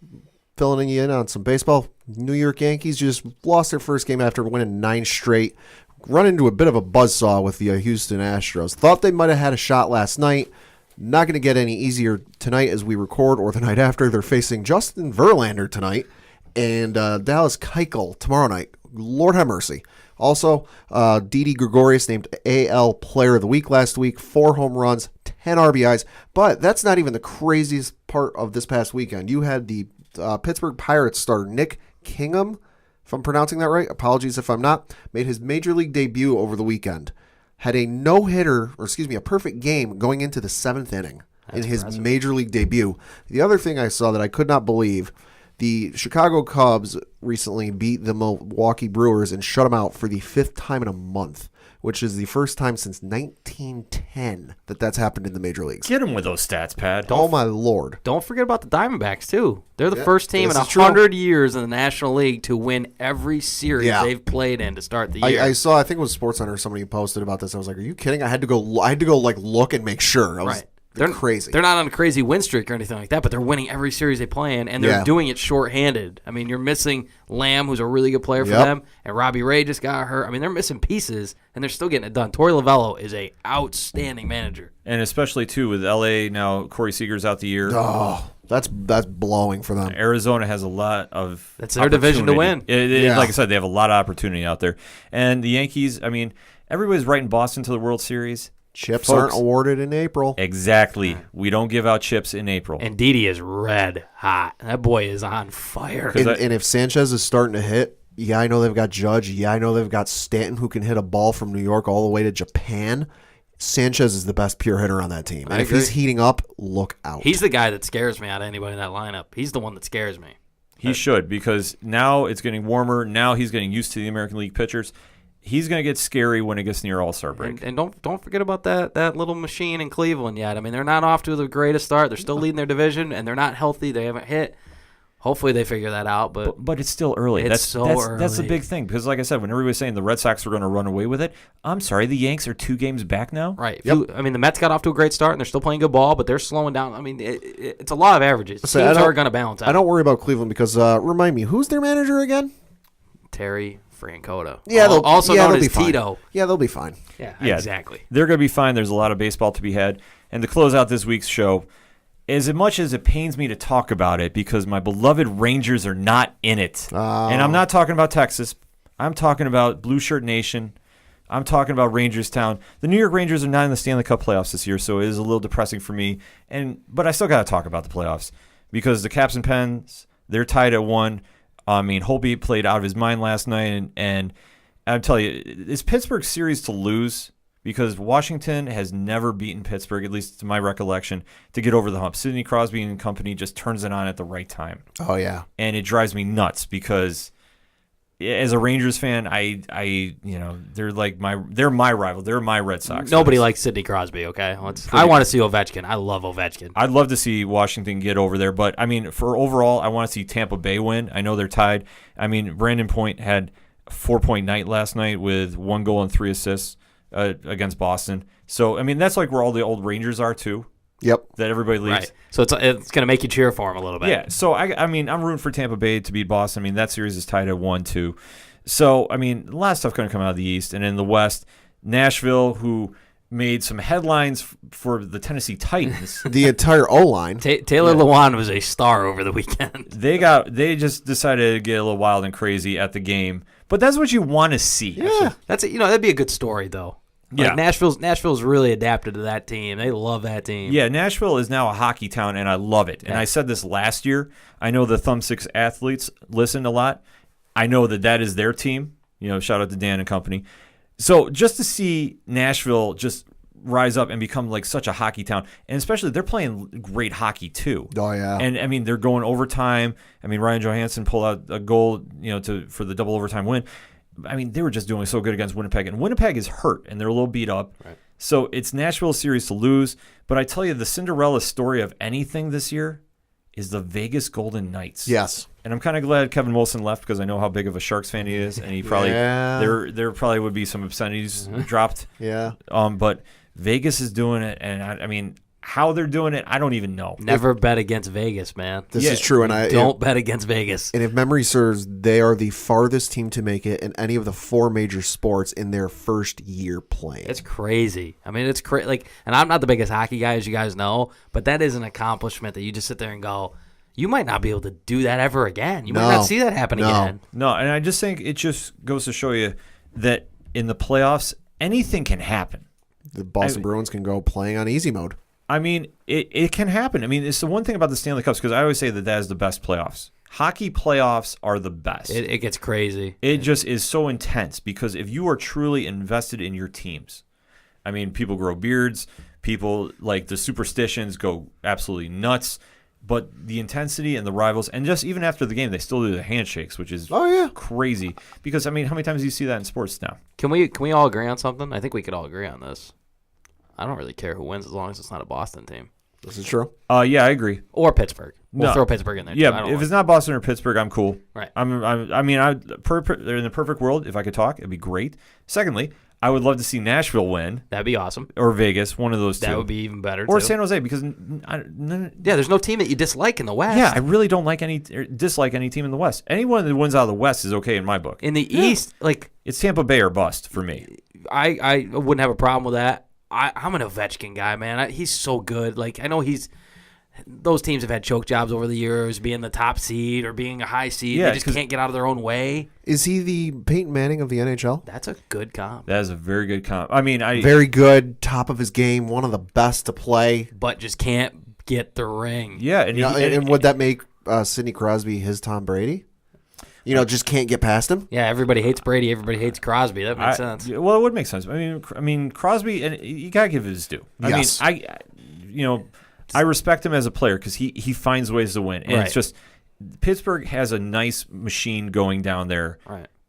filling you in on some baseball. New York Yankees just lost their first game after winning 9 straight. Run into a bit of a buzzsaw with the Houston Astros. Thought they might have had a shot last night. Not going to get any easier tonight as we record or the night after. They're facing Justin Verlander tonight and Dallas Keuchel tomorrow night. Lord have mercy. Also, Didi Gregorius named AL Player of the Week last week. 4 home runs, 10 RBIs. But that's not even the craziest part of this past weekend. You had the Pittsburgh Pirates starter Nick Kingham, if I'm pronouncing that right. Apologies if I'm not. Made his Major League debut over the weekend. Had a a perfect game going into the 7th inning in his Major League debut. The other thing I saw that I could not believe, the Chicago Cubs recently beat the Milwaukee Brewers and shut them out for the 5th time in a month, which is the first time since 1910 that's happened in the major leagues. Get him with those stats, Pat. Oh, my Lord. Don't forget about the Diamondbacks, too. They're the first team in 100 years in the National League to win every series they've played in to start the year. I saw, I think it was SportsCenter, somebody posted about this. I was like, are you kidding? I had to go like look and make sure. They're crazy. They're not on a crazy win streak or anything like that, but they're winning every series they play in, and they're doing it shorthanded. I mean, you're missing Lamb, who's a really good player for them, and Robbie Ray just got hurt. I mean, they're missing pieces, and they're still getting it done. Torey Lovello is a outstanding manager. And especially, too, with L.A. now, Corey Seager's out the year. Oh, that's blowing for them. Arizona has a lot of That's their division to win. Like I said, they have a lot of opportunity out there. And the Yankees, I mean, everybody's writing Boston to the World Series. Chips aren't awarded in April. Exactly. We don't give out chips in April. And Didi is red hot. That boy is on fire. And if Sanchez is starting to hit, I know they've got Judge. I know they've got Stanton, who can hit a ball from New York all the way to Japan. Sanchez is the best pure hitter on that team. And if he's heating up, look out. He's the guy that scares me out of anybody in that lineup. He's the one that scares me. He should, because now it's getting warmer. Now he's getting used to the American League pitchers. He's going to get scary when it gets near All-Star break. And don't forget about that little machine in Cleveland yet. I mean, they're not off to the greatest start. They're still leading their division, and they're not healthy. They haven't hit. Hopefully they figure that out. But it's still early. Early. That's the big thing. Because, like I said, when everybody's saying the Red Sox are going to run away with it, I'm sorry, the Yanks are 2 games back now. Right. I mean, the Mets got off to a great start, and they're still playing good ball, but they're slowing down. I mean, it's a lot of averages. Teams are going to balance out. I don't worry about Cleveland because, remind me, who's their manager again? Terry Francona. Yeah, also known as fine. Tito. Yeah, they'll be fine. Yeah, Yeah, exactly. They're going to be fine. There's a lot of baseball to be had. And to close out this week's show, as much as it pains me to talk about it because my beloved Rangers are not in it. And I'm not talking about Texas. I'm talking about Blue Shirt Nation. I'm talking about Rangers Town. The New York Rangers are not in the Stanley Cup playoffs this year, so it is a little depressing for me. But I still got to talk about the playoffs because the Caps and Pens, they're tied at 1. I mean, Holtby played out of his mind last night, and I'll tell you, it's Pittsburgh's series to lose because Washington has never beaten Pittsburgh, at least to my recollection, to get over the hump. Sidney Crosby and company just turns it on at the right time. Oh, yeah. And it drives me nuts because as a Rangers fan, they're my rival. They're my Red Sox. Nobody likes Sidney Crosby, okay? I want to see Ovechkin. I love Ovechkin. I'd love to see Washington get over there, but I mean, for overall, I want to see Tampa Bay win. I know they're tied. I mean, Brandon Point had a 4-point night last night with 1 goal and 3 assists against Boston. So, I mean, that's like where all the old Rangers are too. Yep. That everybody leaves. Right. So it's going to make you cheer for him a little bit. Yeah. So, I mean, I'm rooting for Tampa Bay to beat Boston. I mean, that series is tied at 1-2. So, I mean, a lot of stuff going to come out of the East. And in the West, Nashville, who made some headlines for the Tennessee Titans. The entire O-line. Taylor Lewan was a star over the weekend. They just decided to get a little wild and crazy at the game. But that's what you want to see. Yeah. That'd be a good story, though. Like Nashville's really adapted to that team. They love that team. Yeah, Nashville is now a hockey town, and I love it. And I said this last year. I know the Thumb 6 athletes listen a lot. I know that is their team. Shout out to Dan and company. So just to see Nashville just rise up and become like such a hockey town. And especially they're playing great hockey too. Oh, yeah. And I mean, they're going overtime. I mean, Ryan Johansson pulled out a goal, for the double overtime win. I mean, they were just doing so good against Winnipeg. And Winnipeg is hurt, and they're a little beat up. Right. So it's Nashville's series to lose. But I tell you, the Cinderella story of anything this year is the Vegas Golden Knights. Yes. And I'm kind of glad Kevin Wilson left because I know how big of a Sharks fan he is, and he probably there probably would be some obscenities dropped. Yeah. But Vegas is doing it, and I mean, how they're doing it, I don't even know. Never bet against Vegas, man. This is true, and Don't bet against Vegas. And if memory serves, they are the farthest team to make it in any of the 4 major sports in their first year playing. It's crazy. I mean, it's crazy. Like, and I'm not the biggest hockey guy, as you guys know, but that is an accomplishment that you just sit there and go, you might not be able to do that ever again. You might not see that happen again. No, and I just think it just goes to show you that in the playoffs, anything can happen. The Boston Bruins can go playing on easy mode. I mean, it can happen. I mean, it's the one thing about the Stanley Cups, because I always say that is the best playoffs. Hockey playoffs are the best. It gets crazy. It just is so intense because if you are truly invested in your teams, I mean, people grow beards, people, like, the superstitions go absolutely nuts, but the intensity and the rivals, and just even after the game, they still do the handshakes, which is crazy. Because, I mean, how many times do you see that in sports now? Can we all agree on something? I think we could all agree on this. I don't really care who wins as long as it's not a Boston team. This is true. Yeah, I agree. Or Pittsburgh. We'll No. throw Pittsburgh in there. Yeah, if it's not Boston or Pittsburgh, I'm cool. Right. I mean, in the perfect world, if I could talk, it'd be great. Secondly, I would love to see Nashville win. That'd be awesome. Or Vegas, one of those two. That would be even better, Or too. San Jose, because there's no team that you dislike in the West. Yeah, I really don't dislike any team in the West. Anyone that wins out of the West is okay in my book. In the East, it's Tampa Bay or bust for me. I wouldn't have a problem with that. I'm an Ovechkin guy, man. He's so good. Like, I know those teams have had choke jobs over the years, being the top seed or being a high seed. Yeah, they just can't get out of their own way. Is he the Peyton Manning of the NHL? That's a good comp. That is a very good comp. I mean, very good, top of his game, one of the best to play, but just can't get the ring. Yeah, and would that make Sidney Crosby his Tom Brady? Just can't get past him. Yeah, everybody hates Brady. Everybody hates Crosby. That makes sense. Well, it would make sense. I mean, Crosby, and you gotta give it his due. Yes. I mean, I respect him as a player because he finds ways to win, and it's just Pittsburgh has a nice machine going down there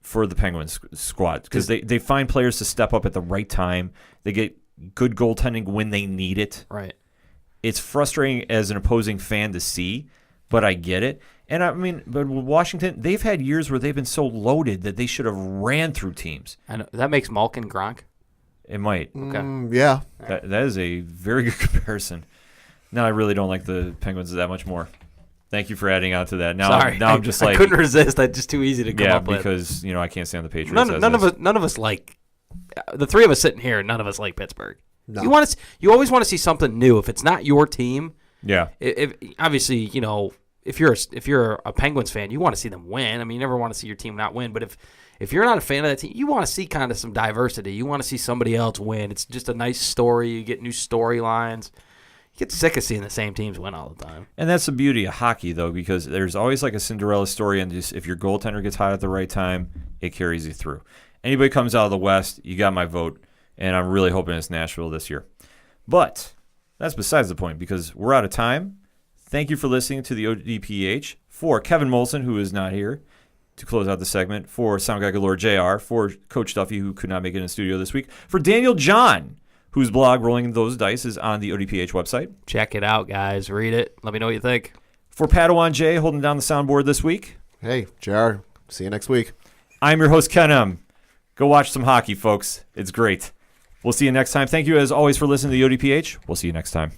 for the Penguins squad because they find players to step up at the right time. They get good goaltending when they need it. Right. It's frustrating as an opposing fan to see, but I get it. And I mean, but with Washington, they've had years where they've been so loaded that they should have ran through teams. I know that makes Mm. Malkin Gronk. It might. Okay. Yeah. That is a very good comparison. Now I really don't like the Penguins that much more. Thank you for adding on to that. Now, Sorry, now I'm just like I couldn't resist. That's just too easy to come up with. because I can't stand the Patriots. None of us like the three of us sitting here. None of us like Pittsburgh. No. You always want to see something new. If it's not your team, Yeah. If obviously if you're a Penguins fan, you want to see them win. I mean, you never want to see your team not win. But if you're not a fan of that team, you want to see kind of some diversity. You want to see somebody else win. It's just a nice story. You get new storylines. You get sick of seeing the same teams win all the time. And that's the beauty of hockey, though, because there's always like a Cinderella story, and just if your goaltender gets hot at the right time, it carries you through. Anybody comes out of the West, you got my vote, and I'm really hoping it's Nashville this year. But that's besides the point, because we're out of time. Thank you for listening to the ODPH. For Kevin Molson, who is not here to close out the segment, for Sound Guy Galore JR, for Coach Duffy, who could not make it in the studio this week, for Daniel John, whose blog, Rolling Those Dice, is on the ODPH website. Check it out, guys. Read it. Let me know what you think. For Padawan J, holding down the soundboard this week. Hey, JR, see you next week. I'm your host, Ken M. Go watch some hockey, folks. It's great. We'll see you next time. Thank you, as always, for listening to the ODPH. We'll see you next time.